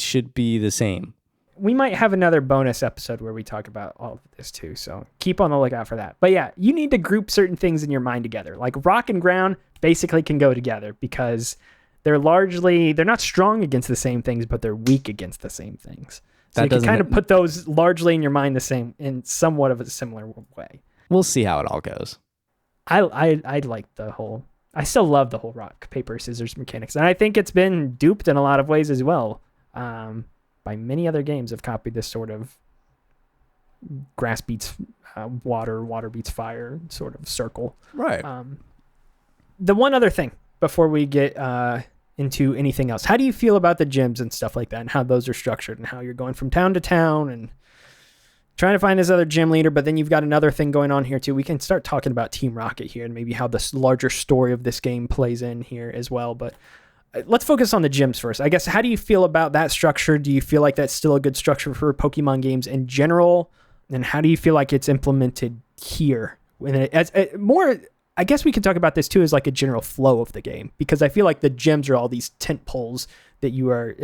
should be the same. We might have another bonus episode where we talk about all of this too, so keep on the lookout for that. But yeah, you need to group certain things in your mind together. Like rock and ground basically can go together because they're not strong against the same things, but they're weak against the same things. So you can kind of put those largely in your mind the same, in somewhat of a similar way. We'll see how it all goes. I like I still love the whole rock, paper, scissors mechanics. And I think it's been duped in a lot of ways as well. By many other games have copied this sort of grass beats water, water beats fire sort of circle. Right. The one other thing before we get into anything else, how do you feel about the gyms and stuff like that and how those are structured and how you're going from town to town and trying to find this other gym leader, but then you've got another thing going on here too. We can start talking about Team Rocket here and maybe how this larger story of this game plays in here as well. But let's focus on the gyms first. I guess, how do you feel about that structure? Do you feel like that's still a good structure for Pokemon games in general? And how do you feel like it's implemented here? I guess we can talk about this too as like a general flow of the game, because I feel like the gyms are all these tent poles that you are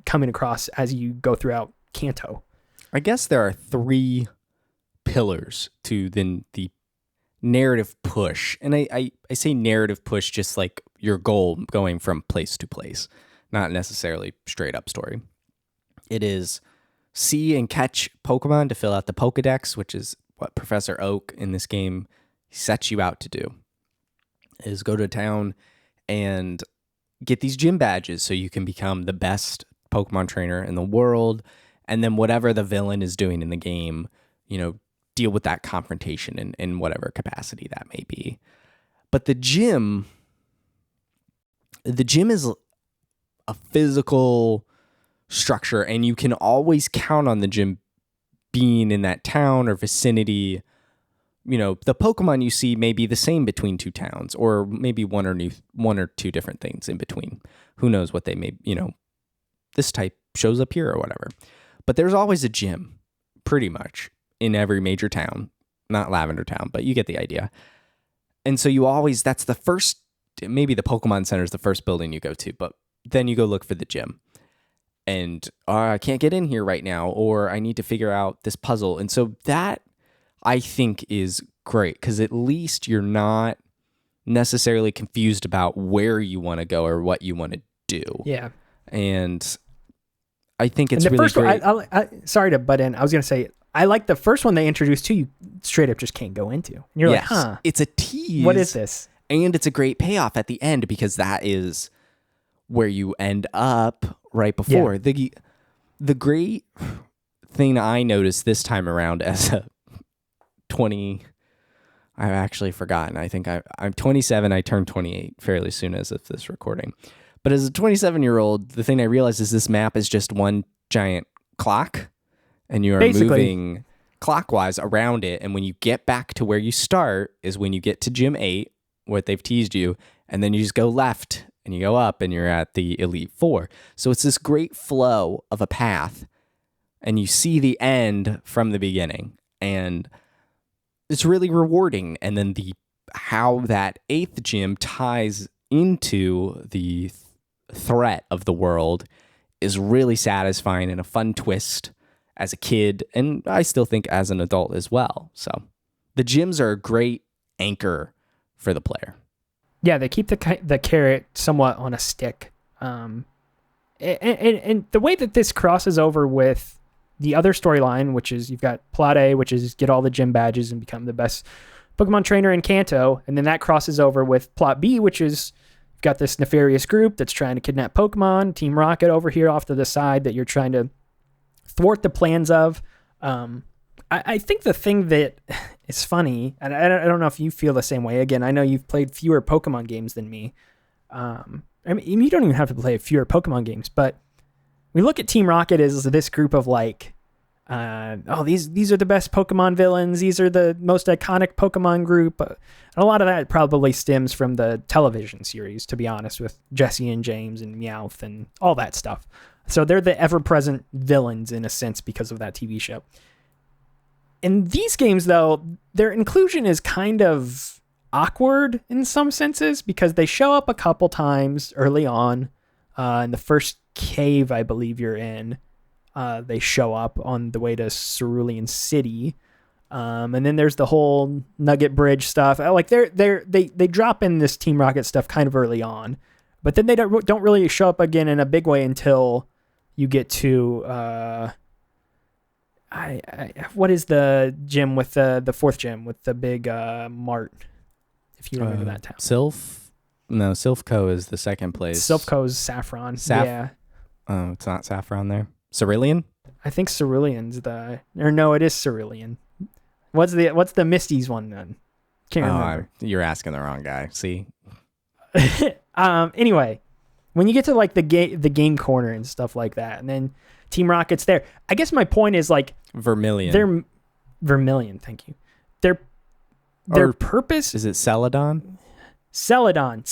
coming across as you go throughout Kanto. I guess there are 3 pillars to the narrative push. And I say narrative push just like, your goal going from place to place, not necessarily straight up story. It is see and catch Pokemon to fill out the Pokedex, which is what Professor Oak in this game sets you out to do, is go to town and get these gym badges so you can become the best Pokemon trainer in the world. And then whatever the villain is doing in the game, deal with that confrontation in whatever capacity that may be. But the gym is a physical structure, and you can always count on the gym being in that town or vicinity. The Pokemon you see may be the same between two towns, or maybe one or two different things in between. Who knows what they may, this type shows up here or whatever. But there's always a gym, pretty much, in every major town. Not Lavender Town, but you get the idea. And so that's the first, maybe the Pokemon Center is the first building you go to, but then you go look for the gym. And I can't get in here right now, or I need to figure out this puzzle. And so that, I think, is great, because at least you're not necessarily confused about where you want to go or what you want to do. Yeah. And I think it's really great. Sorry to butt in. I was going to say, I like the first one they introduced to you straight up just can't go into. And you're like, huh. It's a tease. What is this? And it's a great payoff at the end, because that is where you end up right before. Yeah. The great thing I noticed this time around as a I've actually forgotten. I think I'm 27. I turned 28 fairly soon as of this recording. But as a 27-year-old, the thing I realized is this map is just one giant clock, and you are moving clockwise around it. And when you get back to where you start is when you get to Gym 8, what they've teased you, and then you just go left and you go up and you're at the Elite Four. So it's this great flow of a path, and you see the end from the beginning, and it's really rewarding. And then how that 8th gym ties into the threat of the world is really satisfying and a fun twist as a kid, and I still think as an adult as well. So the gyms are a great anchor for the player. Yeah, they keep the carrot somewhat on a stick. And the way that this crosses over with the other storyline, which is you've got plot A, which is get all the gym badges and become the best Pokemon trainer in Kanto, and then that crosses over with plot B, which is you've got this nefarious group that's trying to kidnap Pokemon, Team Rocket over here off to the side that you're trying to thwart the plans of. I think the thing that is funny, and I don't know if you feel the same way. Again, I know you've played fewer Pokemon games than me. I mean, you don't even have to play fewer Pokemon games, but we look at Team Rocket as this group of like, these are the best Pokemon villains. These are the most iconic Pokemon group. And a lot of that probably stems from the television series, to be honest, with Jesse and James and Meowth and all that stuff. So they're the ever-present villains in a sense because of that TV show. In these games, though, their inclusion is kind of awkward in some senses because they show up a couple times early on. In the first cave, I believe you're in, they show up on the way to Cerulean City. And then there's the whole Nugget Bridge stuff. Like they drop in this Team Rocket stuff kind of early on, but then they don't really show up again in a big way until you get to what is the gym with the fourth gym with the big mart? If you remember that town. Silphco is the second place. Silphco's Saffron. Yeah. Oh, it's not Saffron there. Cerulean? I think Cerulean's it is Cerulean. What's the Misty's one then? Can't remember. You're asking the wrong guy. See. Anyway, when you get to like the game corner and stuff like that, and then Team Rocket's there. I guess my point is like Vermilion. They're Vermilion. Thank you. Their purpose is it Celadon? Celadon.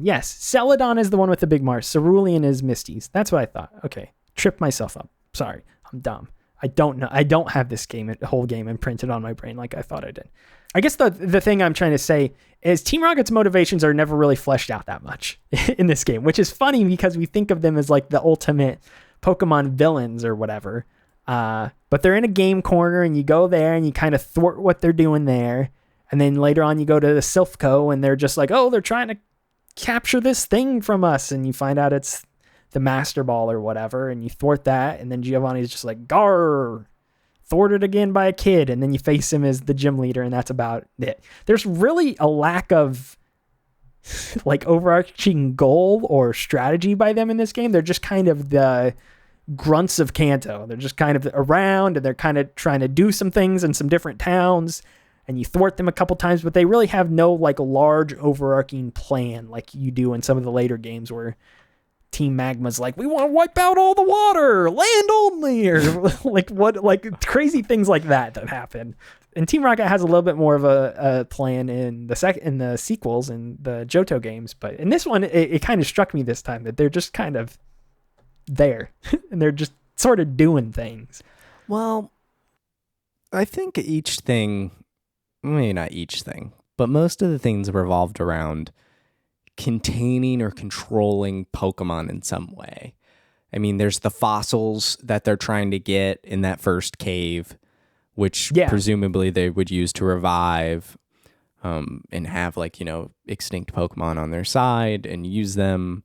Yes, Celadon is the one with the big Mars. Cerulean is Misty's. That's what I thought. Okay, tripped myself up. Sorry, I'm dumb. I don't know. I don't have this whole game imprinted on my brain like I thought I did. I guess the thing I'm trying to say is Team Rocket's motivations are never really fleshed out that much in this game, which is funny because we think of them as like the ultimate Pokemon villains or whatever. But they're in a game corner and you go there and you kind of thwart what they're doing there. And then later on you go to the Silphco and they're just like, oh, they're trying to capture this thing from us, and you find out it's the Master Ball or whatever, and you thwart that, and then Giovanni's just like, "Gar, thwarted again by a kid," and then you face him as the gym leader, and that's about it. There's really a lack of like overarching goal or strategy by them in this game. They're just kind of the grunts of Kanto. They're just kind of around, and they're kind of trying to do some things in some different towns, and you thwart them a couple times, but they really have no like large overarching plan like you do in some of the later games where Team Magma's like, we want to wipe out all the water, land only, or like crazy things like that happen. And Team Rocket has a little bit more of a plan in the sequels and the Johto games, but in this one, it kind of struck me this time that they're just kind of there and they're just sort of doing things. Well, I think each thing, maybe not each thing, but most of the things revolved around containing or controlling Pokemon in some way. I mean, there's the fossils that they're trying to get in that first cave, which presumably they would use to revive and have like, extinct Pokemon on their side and use them.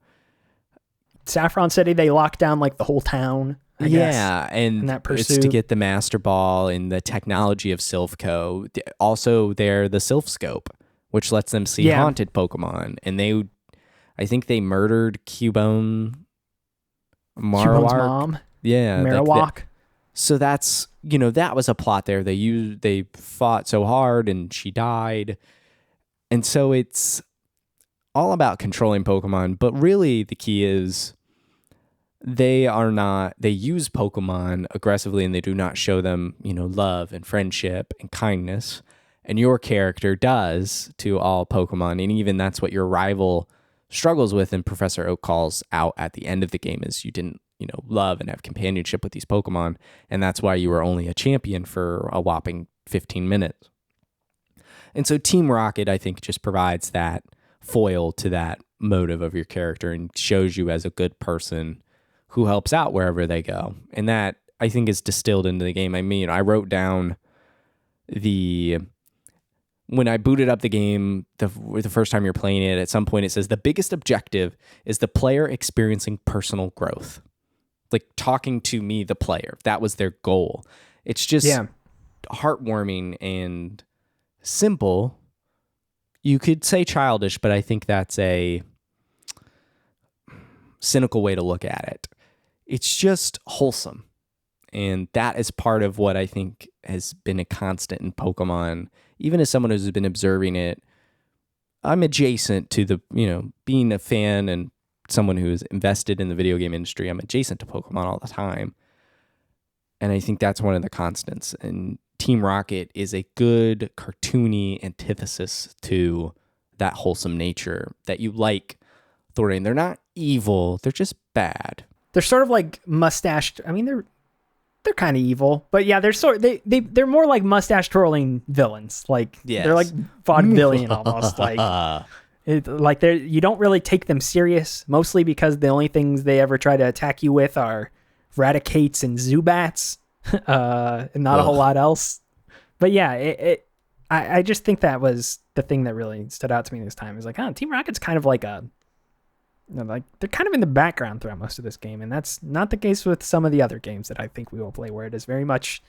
Saffron City, they locked down like the whole town. I guess, and that it's to get the Master Ball and the technology of Silphco. Also, they're the Silph Scope, which lets them see haunted Pokemon. And I think they murdered Cubone's mom. Yeah. Marowak. So that's, that was a plot there. They fought so hard and she died. And so it's all about controlling Pokemon, but really the key is they use Pokemon aggressively and they do not show them, love and friendship and kindness. And your character does to all Pokemon. And even that's what your rival struggles with. And Professor Oak calls out at the end of the game is you didn't, love and have companionship with these Pokemon. And that's why you were only a champion for a whopping 15 minutes. And so Team Rocket, I think, just provides that foil to that motive of your character and shows you as a good person who helps out wherever they go. And that, I think, is distilled into the game. I mean, I wrote down when I booted up the game, the first time you're playing it, at some point it says the biggest objective is the player experiencing personal growth. Like talking to me, the player. That was their goal. It's just heartwarming and simple. You could say childish, but I think that's a cynical way to look at it. It's just wholesome. And that is part of what I think has been a constant in Pokemon. Even as someone who's been observing it, I'm adjacent to the, being a fan and someone who's invested in the video game industry. I'm adjacent to Pokemon all the time. And I think that's one of the constants. And Team Rocket is a good cartoony antithesis to that wholesome nature that you like thwarting. They're not evil. They're just bad. They're sort of like mustached. I mean, they're kind of evil, but yeah, they're more like mustache twirling villains. Like they're like vaudevillian almost. Like you don't really take them serious, mostly because the only things they ever try to attack you with are Raticates and Zubats, and not a whole lot else. But yeah, I just think that was the thing that really stood out to me this time. Is like, Team Rocket's kind of like they're kind of in the background throughout most of this game, and that's not the case with some of the other games that I think we will play, where it is very much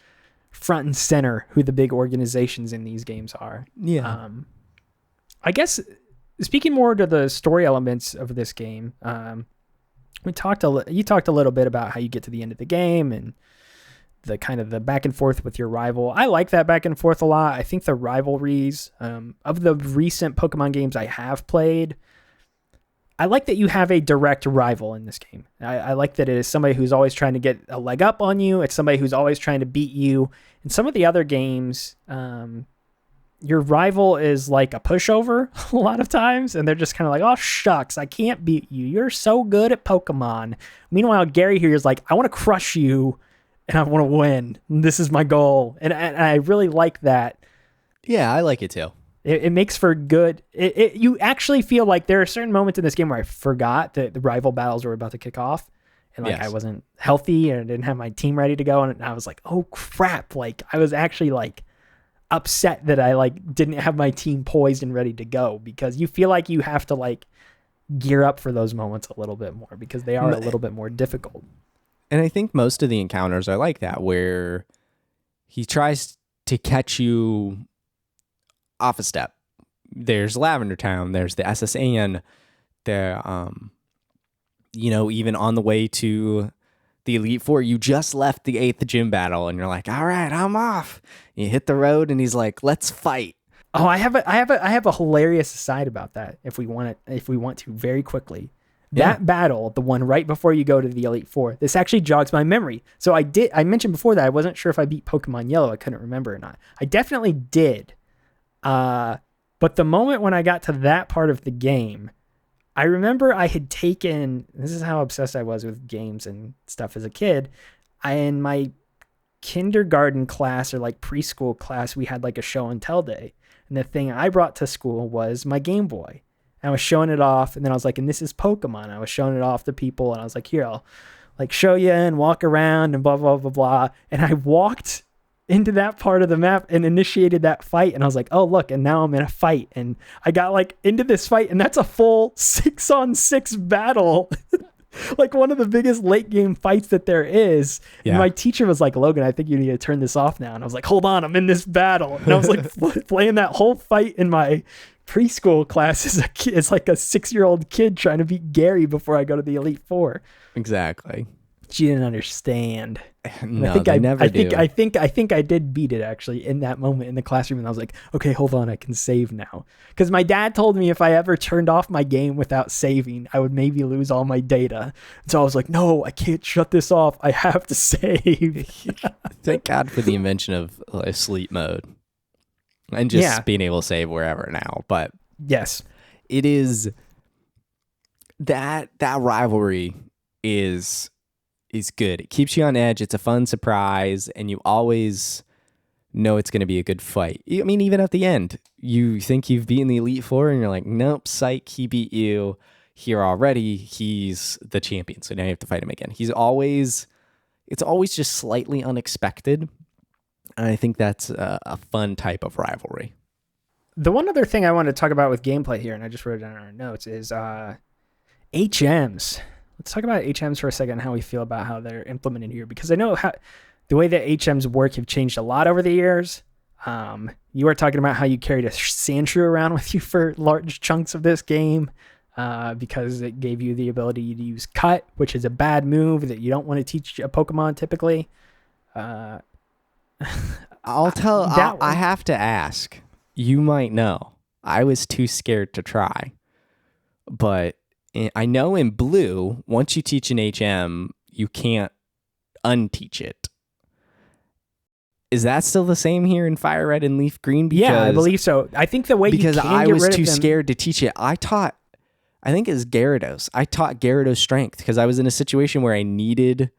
front and center who the big organizations in these games are. Yeah. I guess speaking more to the story elements of this game, you talked a little bit about how you get to the end of the game and the kind of the back and forth with your rival. I like that back and forth a lot. I think the rivalries of the recent Pokemon games I have played, I like that you have a direct rival in this game. I like that it is somebody who's always trying to get a leg up on you. It's somebody who's always trying to beat you. In some of the other games, your rival is like a pushover a lot of times, and they're just kind of like, oh, shucks, I can't beat you. You're so good at Pokemon. Meanwhile, Gary here is like, I want to crush you, and I want to win. This is my goal. And I really like that. Yeah, I like it too. It makes for good. You actually feel like there are certain moments in this game where I forgot that the rival battles were about to kick off, and I wasn't healthy and I didn't have my team ready to go, and I was like, oh crap! Like I was actually like upset that I like didn't have my team poised and ready to go, because you feel like you have to like gear up for those moments a little bit more because they are a little bit more difficult. And I think most of the encounters are like that, where he tries to catch you off a step. There's Lavender Town, there's the SSN, there, even on the way to the Elite Four, you just left the 8th gym battle and you're like, all right, I'm off. You hit the road and he's like, let's fight. Oh, I have a hilarious aside about that if we want to very quickly. That battle, the one right before you go to the Elite Four, this actually jogs my memory. So I mentioned before that I wasn't sure if I beat Pokemon Yellow. I couldn't remember or not. I definitely did. But the moment when I got to that part of the game, I remember I had taken, this is how obsessed I was with games and stuff as a kid. In my kindergarten class or like preschool class, we had like a show and tell day. And the thing I brought to school was my Game Boy. I was showing it off, and then I was like, and this is Pokemon. I was showing it off to people, and I was like, here, I'll like show you and walk around and blah, blah, blah, blah. And I walked into that part of the map and initiated that fight, and I was like, oh, look, and now I'm in a fight. And I got like into this fight, and that's a full 6-on-6 battle. Like one of the biggest late game fights that there is. Yeah. And my teacher was like, Logan, I think you need to turn this off now. And I was like, hold on, I'm in this battle. And I was like playing that whole fight in my preschool class as a kid. It's like a 6-year-old kid trying to beat Gary before I go to the Elite Four. Exactly. She didn't understand. No, they never do. I think I did beat it actually in that moment in the classroom, and I was like, okay, hold on, I can save now. Because my dad told me if I ever turned off my game without saving, I would maybe lose all my data. So I was like, no, I can't shut this off. I have to save. Thank God for the invention of sleep mode and just being able to save wherever now. But yes, it is that rivalry is good. It keeps you on edge. It's a fun surprise, and you always know it's going to be a good fight. I mean, even at the end, you think you've beaten the Elite Four, and you're like, nope, psych, he beat you here already. He's the champion, so now you have to fight him again. It's always just slightly unexpected, and I think that's a fun type of rivalry. The one other thing I want to talk about with gameplay here, and I just wrote it down in our notes, is HMs. Let's talk about HMs for a second and how we feel about how they're implemented here, because I know how the way that HMs work have changed a lot over the years. You were talking about how you carried a Sandshrew around with you for large chunks of this game because it gave you the ability to use Cut, which is a bad move that you don't want to teach a Pokemon typically. I have to ask. You might know. I was too scared to try, but I know in Blue, once you teach an HM, you can't unteach it. Is that still the same here in FireRed and LeafGreen? Yeah, I believe so. I think the way because you can I get was rid too of them, scared to teach it. I think it was Gyarados. I taught Gyarados Strength because I was in a situation where I needed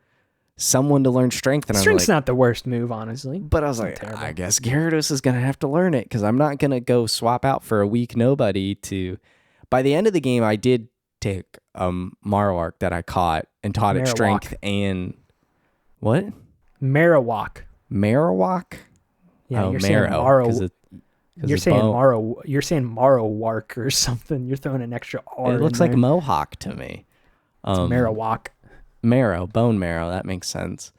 someone to learn Strength. And Strength's I was like, not the worst move, honestly. But I was like, terrible. I guess Gyarados is going to have to learn it because I'm not going to go swap out for a weak nobody to... By the end of the game, I did take Marowak that I caught and taught it Strength and... What? Marowak. Marowak? Yeah, you're saying You're saying Marowak or something. You're throwing an extra R. It looks like Mohawk to me. It's Marowak. Bone marrow. That makes sense.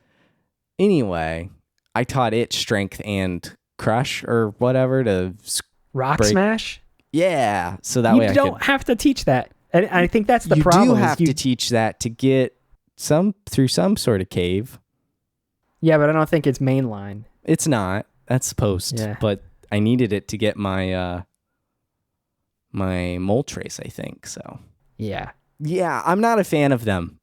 Anyway, I taught it Strength and Crush or whatever to Rock Smash. Yeah, so that way you don't have to teach that, and I think that's the problem. You do have to teach that to get through some sort of cave. Yeah, but I don't think it's mainline. It's not. That's post. Yeah. But I needed it to get my my Moltres, I think. So yeah, I'm not a fan of them,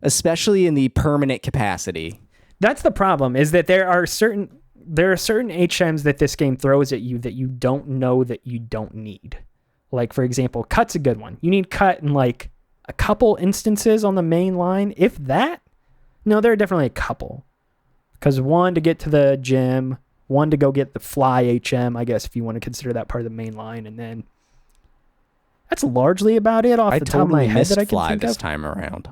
especially in the permanent capacity. That's the problem. Is that there are certain HMs that this game throws at you that you don't know that you don't need. Like for example, Cut's a good one. You need Cut in like a couple instances on the main line, if that. No, there are definitely a couple. Because one to get to the gym, one to go get the Fly HM, I guess if you want to consider that part of the main line, and then that's largely about it off the top of my head that I can Fly think this of. time around.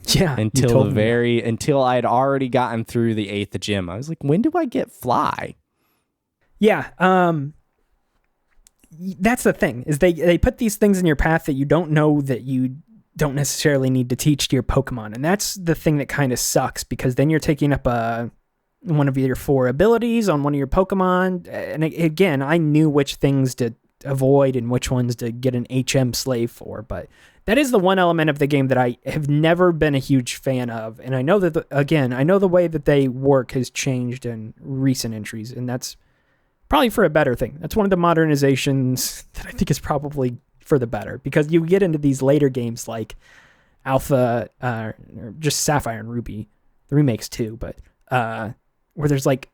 Yeah, until I'd already gotten through the 8th gym. I was like, when do I get Fly? Yeah, that's the thing, is they put these things in your path that you don't know that you don't necessarily need to teach to your Pokemon. And that's the thing that kind of sucks, because then you're taking up one of your 4 abilities on one of your Pokemon. And again, I knew which things to avoid and which ones to get an HM slave for, but that is the one element of the game that I have never been a huge fan of. And I know that, I know the way that they work has changed in recent entries, and that's probably for a better thing. That's one of the modernizations that I think is probably for the better, because you get into these later games like Alpha, or just Sapphire and Ruby, the remakes too, but where there's like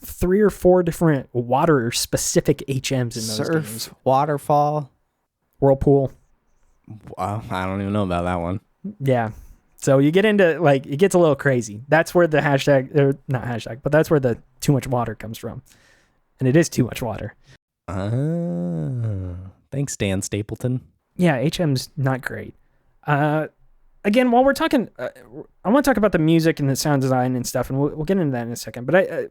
3 or 4 different water specific HMs in those games. Waterfall, Whirlpool. Wow, I don't even know about that one. Yeah. So you get into, like, it gets a little crazy. That's where the hashtag, or not hashtag, but that's where the too much water comes from. And it is too much water. Thanks, Dan Stapleton. Yeah, HM's not great. Again, while we're talking, I want to talk about the music and the sound design and stuff, and we'll get into that in a second. But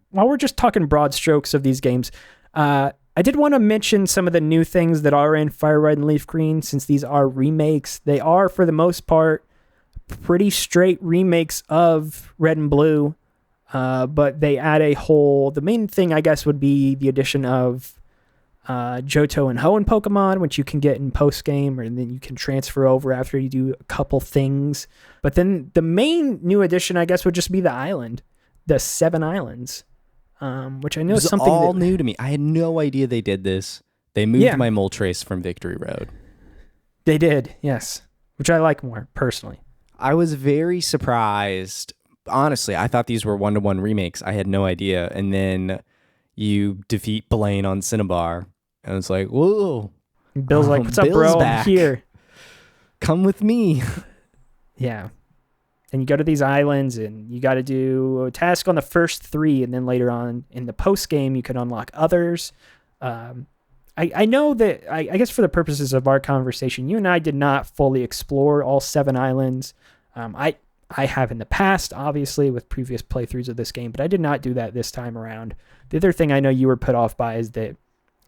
while we're just talking broad strokes of these games, I did want to mention some of the new things that are in FireRed and LeafGreen, since these are remakes. They are, for the most part, pretty straight remakes of Red and Blue, but they add the main thing, I guess, would be the addition of Johto and Hoenn Pokemon, which you can get in post-game, and then you can transfer over after you do a couple things. But then the main new addition, I guess, would just be the island, the 7 islands, which I know is something all new to me. I had no idea they did this. They moved my Moltres from Victory Road. They did, yes, which I like more, personally. I was very surprised. Honestly, I thought these were 1-to-1 remakes. I had no idea. And then you defeat Blaine on Cinnabar, and it's like, whoa. Bill's like, what's up, bro? Back. I'm here. Come with me. Yeah. And you go to these islands, and you got to do a task on the first 3, and then later on in the post-game, you can unlock others. I know that, I guess for the purposes of our conversation, you and I did not fully explore all 7 islands. I have in the past, obviously, with previous playthroughs of this game, but I did not do that this time around. The other thing I know you were put off by is that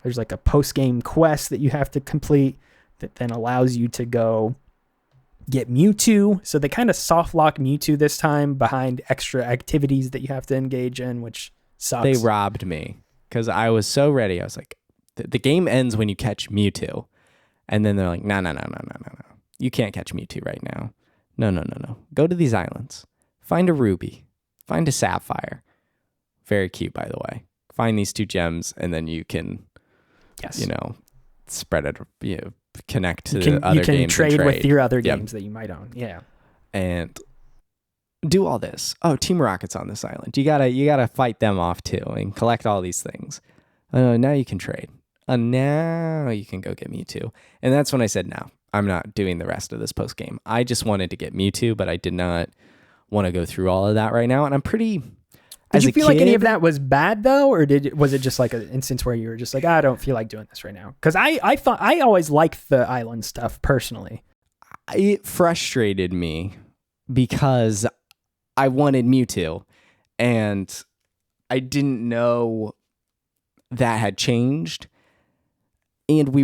there's like a post-game quest that you have to complete that then allows you to go get Mewtwo. So they kind of soft lock Mewtwo this time behind extra activities that you have to engage in, which sucks. They robbed me because I was so ready. I was like, the game ends when you catch Mewtwo. And then they're like, no. You can't catch Mewtwo right now. No. Go to these islands. Find a Ruby. Find a Sapphire. Very cute, by the way. Find these 2 gems, and then you can, spread it, connect to the other games. You can trade with your other games that you might own. Yeah. And do all this. Oh, Team Rocket's on this island. You gotta fight them off too and collect all these things. Now you can trade. Now you can go get Mewtwo. And that's when I said, no, I'm not doing the rest of this post game. I just wanted to get Mewtwo, but I did not want to go through all of that right now. And I'm pretty... Did you feel like any of that was bad though, or was it just like an instance where you were just like, I don't feel like doing this right now? Because I thought I always liked the island stuff personally. It frustrated me because I wanted Mewtwo, and I didn't know that had changed, and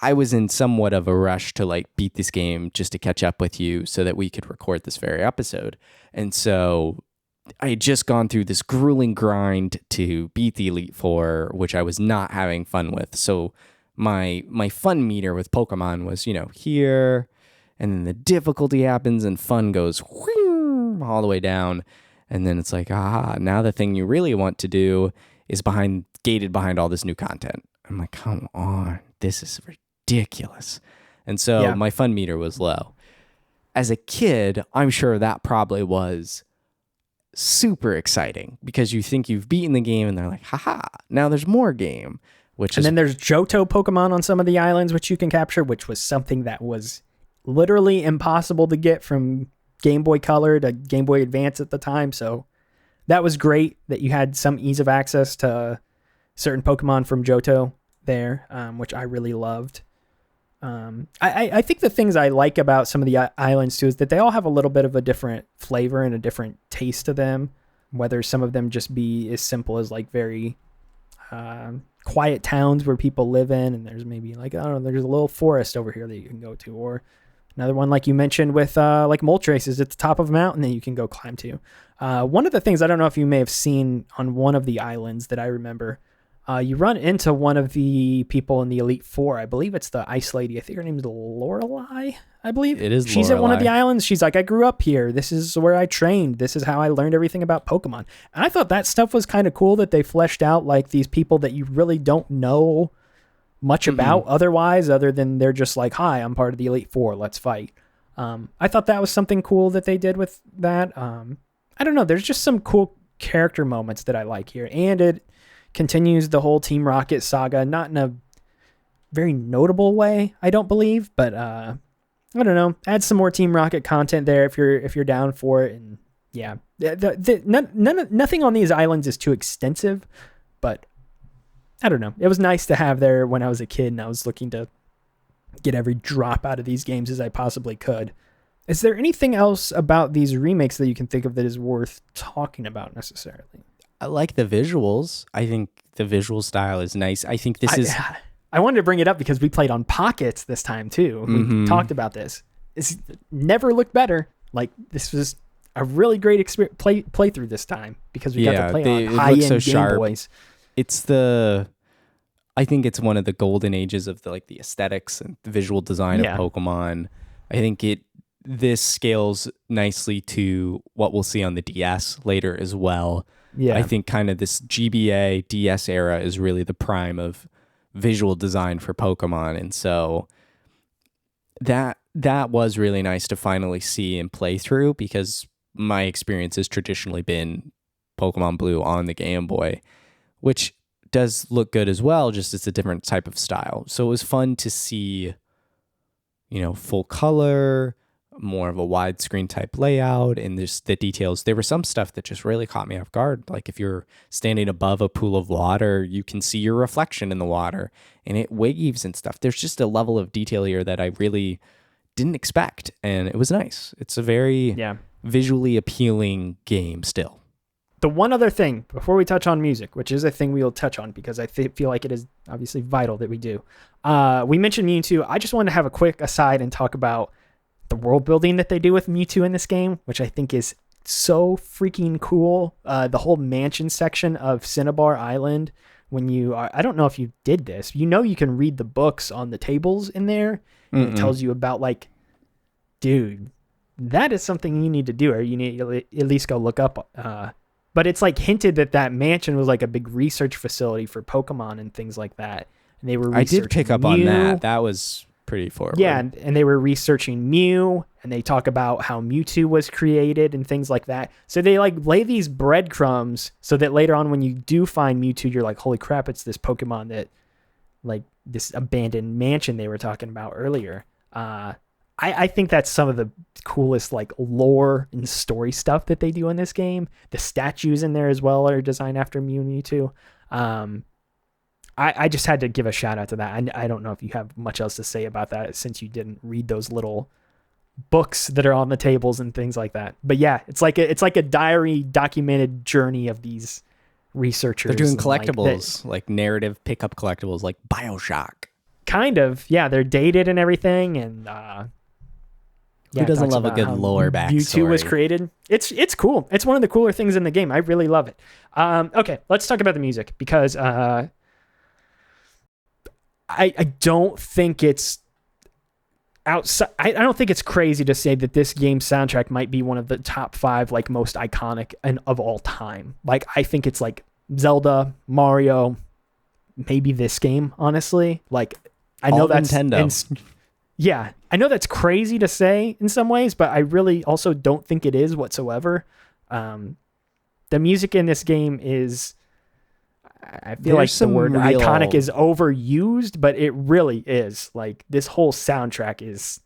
I was in somewhat of a rush to like beat this game just to catch up with you so that we could record this very episode, and so I had just gone through this grueling grind to beat the Elite Four, which I was not having fun with. So my fun meter with Pokemon was, here, and then the difficulty happens and fun goes all the way down. And then it's like, now the thing you really want to do is gated behind all this new content. I'm like, come on, this is ridiculous. And so my fun meter was low. As a kid, I'm sure that probably was super exciting because you think you've beaten the game, and they're like, haha, now there's more game. Then there's Johto Pokemon on some of the islands which you can capture, which was something that was literally impossible to get from Game Boy Color to Game Boy Advance at the time. So that was great that you had some ease of access to certain Pokemon from Johto there, which I really loved. I think the things I like about some of the islands too is that they all have a little bit of a different flavor and a different taste to them, whether some of them just be as simple as like very quiet towns where people live in, and there's maybe like, I don't know, there's a little forest over here that you can go to, or another one like you mentioned with like Moltres is at the top of a mountain that you can go climb to. One of the things, I don't know if you may have seen on one of the islands that I remember, you run into one of the people in the Elite Four. I believe it's the Ice Lady. I think her name is Lorelei, I believe. It is She's Lorelei. at one of the islands. She's like, I grew up here. This is where I trained. This is how I learned everything about Pokemon. And I thought that stuff was kind of cool that they fleshed out like these people that you really don't know much about otherwise, other than they're just like, hi, I'm part of the Elite Four. Let's fight. I thought that was something cool that they did with that. I don't know. There's just some cool character moments that I like here. And it continues the whole Team Rocket saga, not in a very notable way, I don't believe, but I don't know. Add some more Team Rocket content there if you're down for it. And yeah, nothing on these islands is too extensive, but I don't know. It was nice to have there when I was a kid, and I was looking to get every drop out of these games as I possibly could. Is there anything else about these remakes that you can think of that is worth talking about necessarily? I like the visuals. I think the visual style is nice. I think I wanted to bring it up because we played on Pockets this time too. We talked about this. It's never looked better. Like, this was a really great experience playthrough this time because we got to play on high-end Game Boys. I think it's one of the golden ages of the aesthetics and the visual design of Pokemon. I think this scales nicely to what we'll see on the DS later as well. Yeah. I think kind of this GBA DS era is really the prime of visual design for Pokemon. And so that was really nice to finally see and play through, because my experience has traditionally been Pokemon Blue on the Game Boy, which does look good as well, just it's a different type of style. So it was fun to see, full color, more of a widescreen type layout, and just the details. There was some stuff that just really caught me off guard. Like if you're standing above a pool of water, you can see your reflection in the water, and it waves and stuff. There's just a level of detail here that I really didn't expect, and it was nice. It's a very visually appealing game still. The one other thing before we touch on music, which is a thing we'll touch on because I feel like it is obviously vital that we do. We mentioned Mewtwo. I just wanted to have a quick aside and talk about the world building that they do with Mewtwo in this game, which I think is so freaking cool. The whole mansion section of Cinnabar Island, when you are, I don't know if you did this, you can read the books on the tables in there, and it tells you about, like, dude, that is something you need to do, or you need to at least go look up. But it's like hinted that mansion was like a big research facility for Pokemon and things like that. And they were I did pick up on that. That was pretty forward. Yeah, and they were researching Mew, and they talk about how Mewtwo was created and things like that. So they lay these breadcrumbs so that later on when you do find Mewtwo, you're like, holy crap, it's this Pokemon that, like, this abandoned mansion they were talking about earlier. I think that's some of the coolest lore and story stuff that they do in this game. The statues in there as well are designed after Mew and Mewtwo. I just had to give a shout out to that. I don't know if you have much else to say about that since you didn't read those little books that are on the tables and things like that. But yeah, it's like a diary documented journey of these researchers. They're doing collectibles, like narrative pickup collectibles, like BioShock. Kind of, yeah. They're dated and everything, and who doesn't love a good lore backstory? Mewtwo was created. It's cool. It's one of the cooler things in the game. I really love it. Okay, let's talk about the music because I don't think it's outside. I don't think it's crazy to say that this game's soundtrack might be one of the top 5 most iconic and of all time. Like, I think it's like Zelda, Mario, maybe this game. Honestly, I know that's Nintendo. Yeah, I know that's crazy to say in some ways, but I really also don't think it is whatsoever. The music in this game is, I feel like the word iconic is overused, but it really is. Like, this whole soundtrack is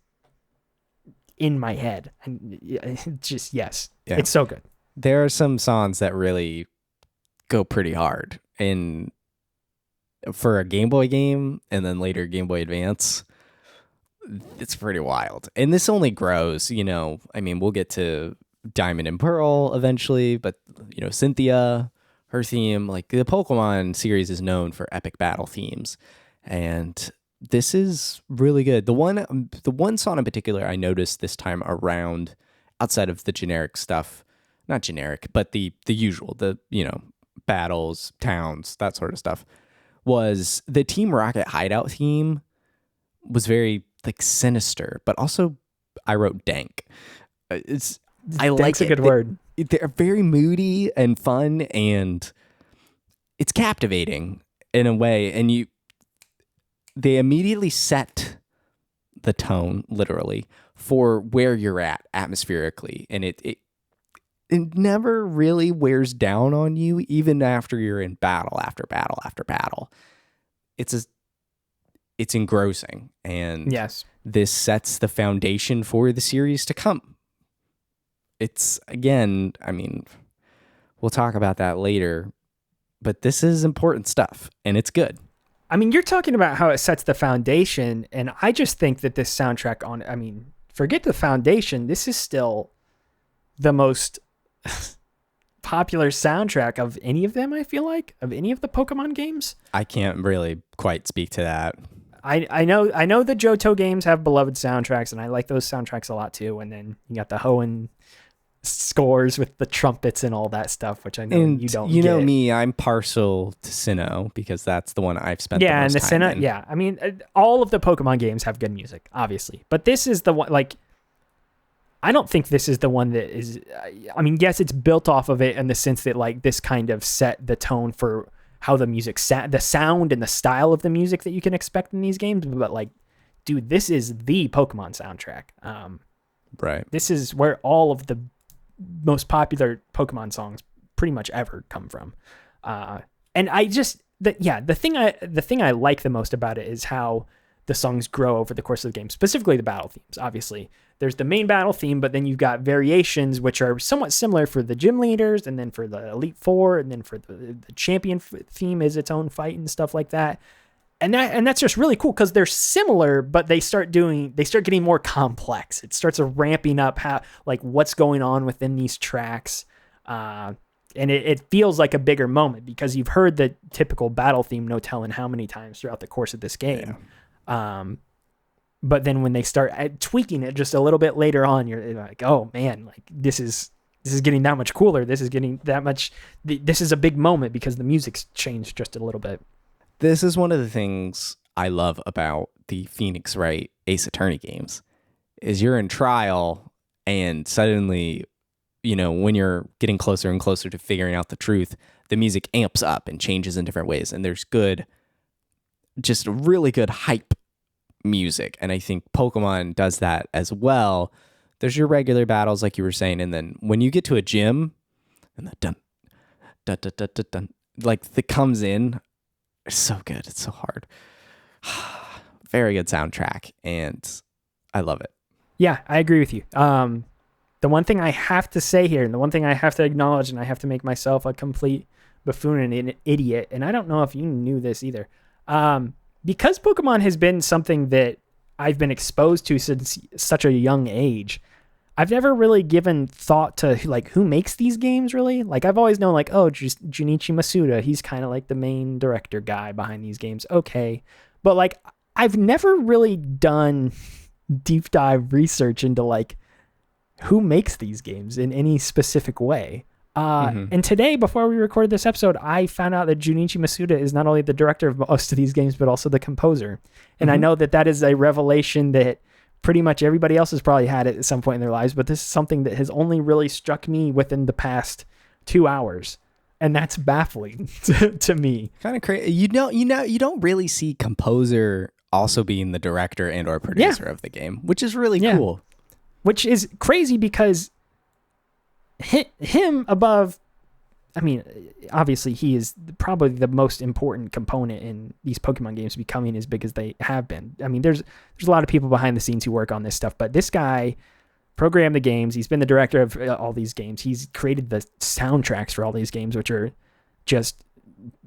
in my head. And just, yes, it's so good. There are some songs that really go pretty hard for a Game Boy game and then later Game Boy Advance. It's pretty wild. And this only grows, I mean, we'll get to Diamond and Pearl eventually, but, Cynthia, her theme, like the Pokemon series is known for epic battle themes, and this is really good. The one song in particular I noticed this time around, outside of the generic stuff, not generic, but the usual, the, battles, towns, that sort of stuff, was the Team Rocket hideout theme was very like sinister, but also I wrote dank. I like a good word. They're very moody and fun, and it's captivating in a way, and they immediately set the tone, literally, for where you're at atmospherically, and it never really wears down on you, even after you're in battle after battle after battle. It's engrossing, and yes, this sets the foundation for the series to come. It's, again, I mean, we'll talk about that later, but this is important stuff, and it's good. I mean, you're talking about how it sets the foundation, and I just think that this soundtrack forget the foundation, this is still the most popular soundtrack of any of them, I feel like, of any of the Pokemon games. I can't really quite speak to that. I know the Johto games have beloved soundtracks, and I like those soundtracks a lot too. And then you got the Hoenn scores with the trumpets and all that stuff, which I know you don't. You know me, I'm partial to Sinnoh because that's the one I've spent the most time in. Yeah, I mean, all of the Pokemon games have good music, obviously, but this is the one. Like, I don't think this is the one that is. I mean, yes, it's built off of it in the sense that like this kind of set the tone for how the music the sound and the style of the music that you can expect in these games. But like, dude, this is the Pokemon soundtrack. Right. This is where all of the most popular Pokemon songs pretty much ever come from. And I just, the thing I like the most about it is how the songs grow over the course of the game, specifically the battle themes. Obviously, there's the main battle theme, but then you've got variations which are somewhat similar for the gym leaders, and then for the Elite Four, and then for the champion theme is its own fight and stuff like that. And that's just really cool because they're similar, but they start getting more complex. It starts ramping up what's going on within these tracks. And it feels like a bigger moment because you've heard the typical battle theme, no telling how many times throughout the course of this game. Yeah. But then when they start tweaking it just a little bit later on, you're like, oh man, like this is getting that much cooler. This is getting that much. This is a big moment because the music's changed just a little bit. This is one of the things I love about the Phoenix Wright Ace Attorney games is you're in trial and suddenly, when you're getting closer and closer to figuring out the truth, the music amps up and changes in different ways. And there's just really good hype music. And I think Pokemon does that as well. There's your regular battles, like you were saying. And then when you get to a gym and the dun, dun, dun, dun, dun, dun, like that comes in, it's so good. It's so hard. Very good soundtrack, and I love it. Yeah, I agree with you. The one thing I have to say here, and the one thing I have to acknowledge, and I have to make myself a complete buffoon and an idiot, and I don't know if you knew this either, because Pokemon has been something that I've been exposed to since such a young age, I've never really given thought to like who makes these games really. Like I've always known like, oh, Junichi Masuda, he's kind of like the main director guy behind these games. Okay. But like I've never really done deep dive research into like who makes these games in any specific way. And today, before we recorded this episode, I found out that Junichi Masuda is not only the director of most of these games, but also the composer. And I know that is a revelation that pretty much everybody else has probably had it at some point in their lives, but this is something that has only really struck me within the past 2 hours, and that's baffling to me. Kind of crazy. You don't really see composer also being the director and or producer of the game, which is really cool. Which is crazy because him above, I mean, obviously he is probably the most important component in these Pokemon games becoming as big as they have been. I mean, there's a lot of people behind the scenes who work on this stuff, but this guy programmed the games. He's been the director of all these games. He's created the soundtracks for all these games, which are just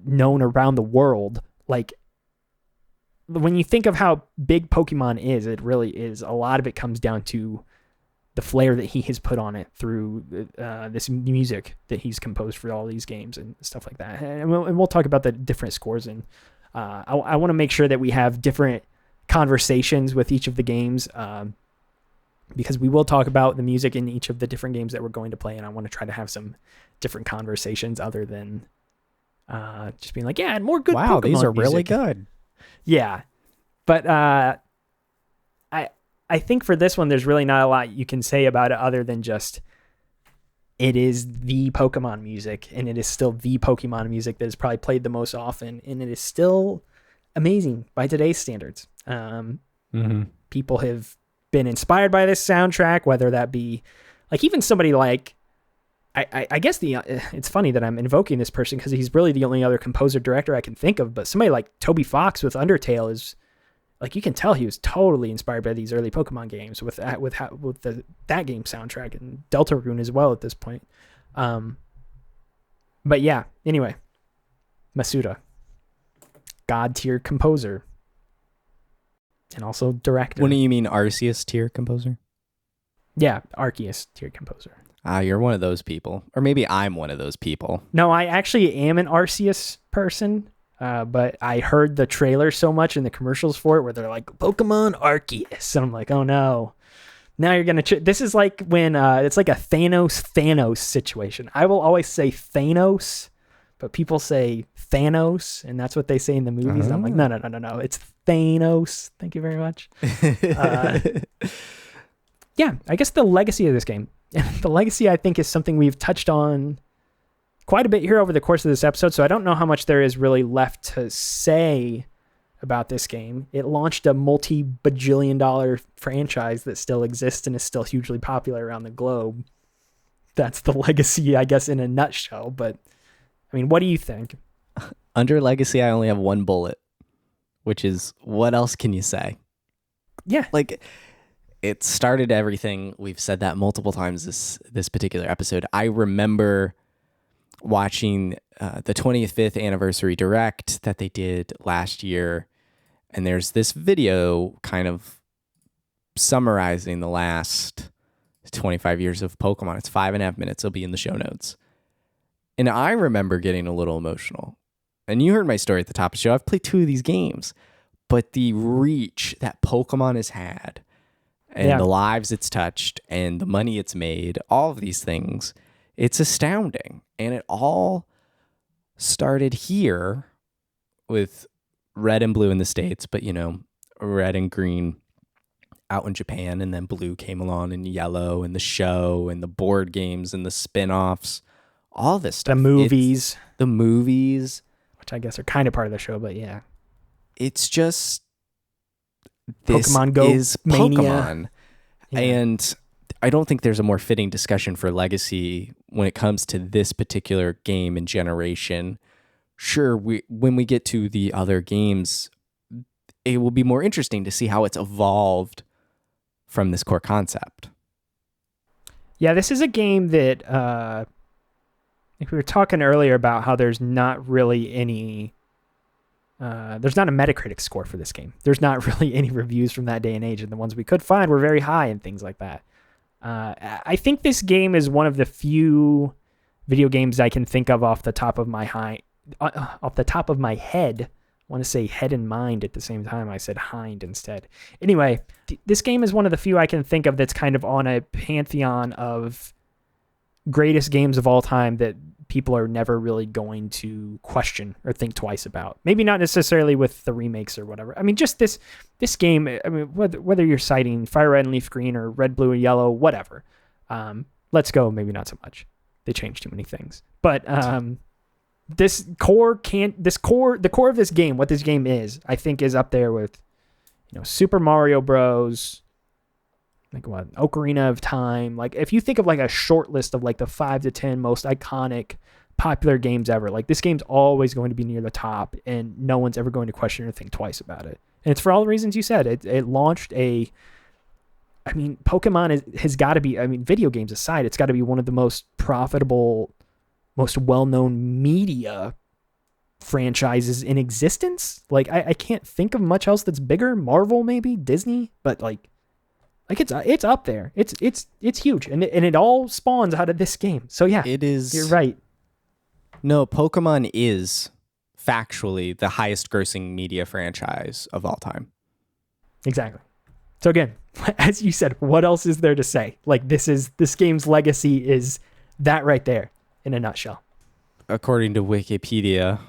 known around the world. Like, when you think of how big Pokemon is, it really is. A lot of it comes down to the flair that he has put on it through this music that he's composed for all these games and stuff like that. And we'll talk about the different scores. And I want to make sure that we have different conversations with each of the games, because we will talk about the music in each of the different games that we're going to play. And I want to try to have some different conversations other than just being like, yeah, and more good Pokemon these are music. really good. Yeah. But I think for this one, there's really not a lot you can say about it other than just it is the Pokemon music, and it is still the Pokemon music that is probably played the most often, and it is still amazing by today's standards. People have been inspired by this soundtrack, whether that be like even somebody like, I guess it's funny that I'm invoking this person because he's really the only other composer director I can think of, but somebody like Toby Fox with Undertale is like, you can tell he was totally inspired by these early Pokemon games with that game soundtrack, and Deltarune as well at this point. But yeah, anyway, Masuda, god tier composer, and also director. What do you mean, Arceus tier composer? Yeah, Arceus tier composer. You're one of those people, or maybe I'm one of those people. No, I actually am an Arceus person. But I heard the trailer so much in the commercials for it where they're like, Pokemon Arceus. And I'm like, oh no. Now you're going to... This is like when it's like a Thanos situation. I will always say Thanos, but people say Thanos, and that's what they say in the movies. And I'm like, no. It's Thanos. Thank you very much. Yeah, I guess the legacy of this game. The legacy, I think, is something we've touched on quite a bit here over the course of this episode, so I don't know how much there is really left to say about this game. It launched a multi-bajillion-dollar franchise that still exists and is still hugely popular around the globe. That's the legacy, I guess, in a nutshell. But, I mean, what do you think? Under legacy, I only have one bullet, which is, what else can you say? Yeah. Like, it started everything. We've said that multiple times this particular episode. I remember watching the 25th anniversary direct that they did last year, and there's this video kind of summarizing the last 25 years of Pokemon. It's 5.5 minutes. It'll be in the show notes. And I remember getting a little emotional. And you heard my story at the top of the show. I've played 2 of these games, but the reach that Pokemon has had and the lives it's touched and the money it's made, all of these things, it's astounding. And it all started here with red and blue in the States, but, you know, red and green out in Japan, and then blue came along, and yellow, and the show and the board games and the spin-offs, all this stuff. The movies, which I guess are kind of part of the show, but yeah. It's just, this Pokemon Go is mania. Pokemon. Yeah. And I don't think there's a more fitting discussion for legacy when it comes to this particular game and generation. Sure, when we get to the other games, it will be more interesting to see how it's evolved from this core concept. Yeah, this is a game that like we were talking earlier about how there's not really any there's not a Metacritic score for this game. There's not really any reviews from that day and age, and the ones we could find were very high and things like that. I think this game is one of the few video games I can think of off the top of my head. I want to say head and mind at the same time. I said hind instead. Anyway, this game is one of the few I can think of that's kind of on a pantheon of greatest games of all time that people are never really going to question or think twice about. Maybe not necessarily with the remakes or whatever. I mean, just this game, I mean, whether you're citing FireRed and LeafGreen or Red, Blue, and Yellow, whatever. Let's Go, maybe not so much. They changed too many things. But the core of this game, what this game is, I think is up there with, you know, Super Mario Bros., like what, Ocarina of Time. Like, if you think of like a short list of like the 5 to 10 most iconic popular games ever, like this game's always going to be near the top, and no one's ever going to question or think twice about it. And it's for all the reasons you said. It launched Pokemon has got to be, video games aside, it's got to be one of the most profitable, most well-known media franchises in existence. Like, I can't think of much else that's bigger. Marvel, maybe Disney, but like Like it's up there. It's huge, and it all spawns out of this game. So yeah, It is. you're right. No, Pokemon is factually the highest grossing media franchise of all time. Exactly. So again, as you said, what else is there to say? Like this game's legacy is that right there in a nutshell. According to Wikipedia,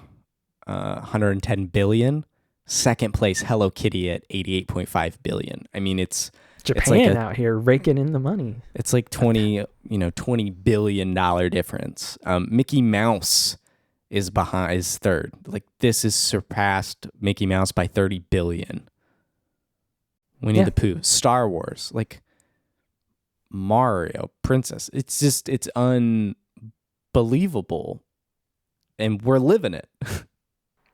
110 billion. Second place, Hello Kitty at 88.5 billion. I mean, it's Japan out here raking in the money. It's like $20 billion difference. Mickey Mouse is third. Like this is surpassed Mickey Mouse by 30 billion. Winnie the Pooh, Star Wars, like Mario, Princess. It's unbelievable. And we're living it.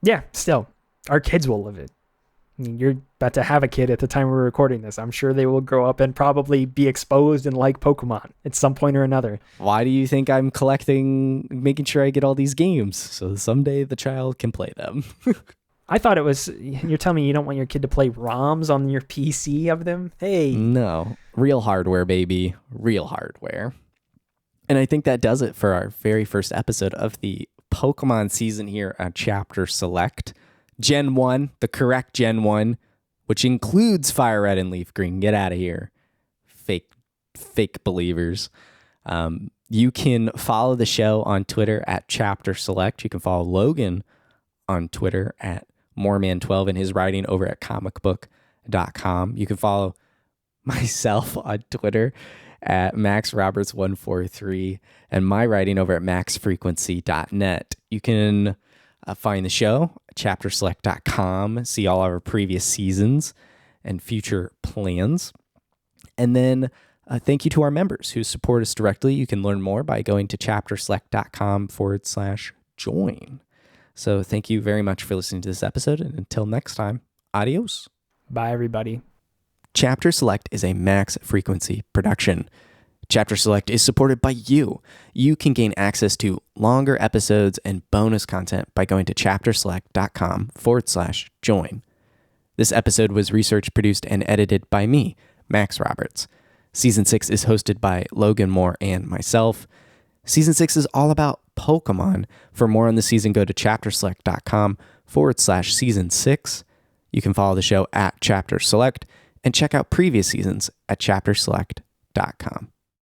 Yeah, still. Our kids will live it. I mean, you're about to have a kid at the time we're recording this. I'm sure they will grow up and probably be exposed and like Pokemon at some point or another. Why do you think I'm making sure I get all these games so someday the child can play them? I thought it was, you're telling me you don't want your kid to play ROMs on your PC of them? Hey. No. Real hardware, baby. Real hardware. And I think that does it for our very first episode of the Pokemon season here at Chapter Select. Gen 1, the correct Gen 1, which includes FireRed and LeafGreen. Get out of here. Fake believers. You can follow the show on Twitter at Chapter Select. You can follow Logan on Twitter at Moreman12 and his writing over at comicbook.com. You can follow myself on Twitter at MaxRoberts143 and my writing over at maxfrequency.net. You can find the show at chapterselect.com, see all our previous seasons and future plans. And then thank you to our members who support us directly. You can learn more by going to chapterselect.com/join. So thank you very much for listening to this episode. And until next time, adios. Bye, everybody. Chapter Select is a Max Frequency production. Chapter Select is supported by you. You can gain access to longer episodes and bonus content by going to chapterselect.com/join. This episode was researched, produced, and edited by me, Max Roberts. Season 6 is hosted by Logan Moore and myself. Season 6 is all about Pokemon. For more on the season, go to chapterselect.com/season 6. You can follow the show at Chapter Select and check out previous seasons at chapterselect.com.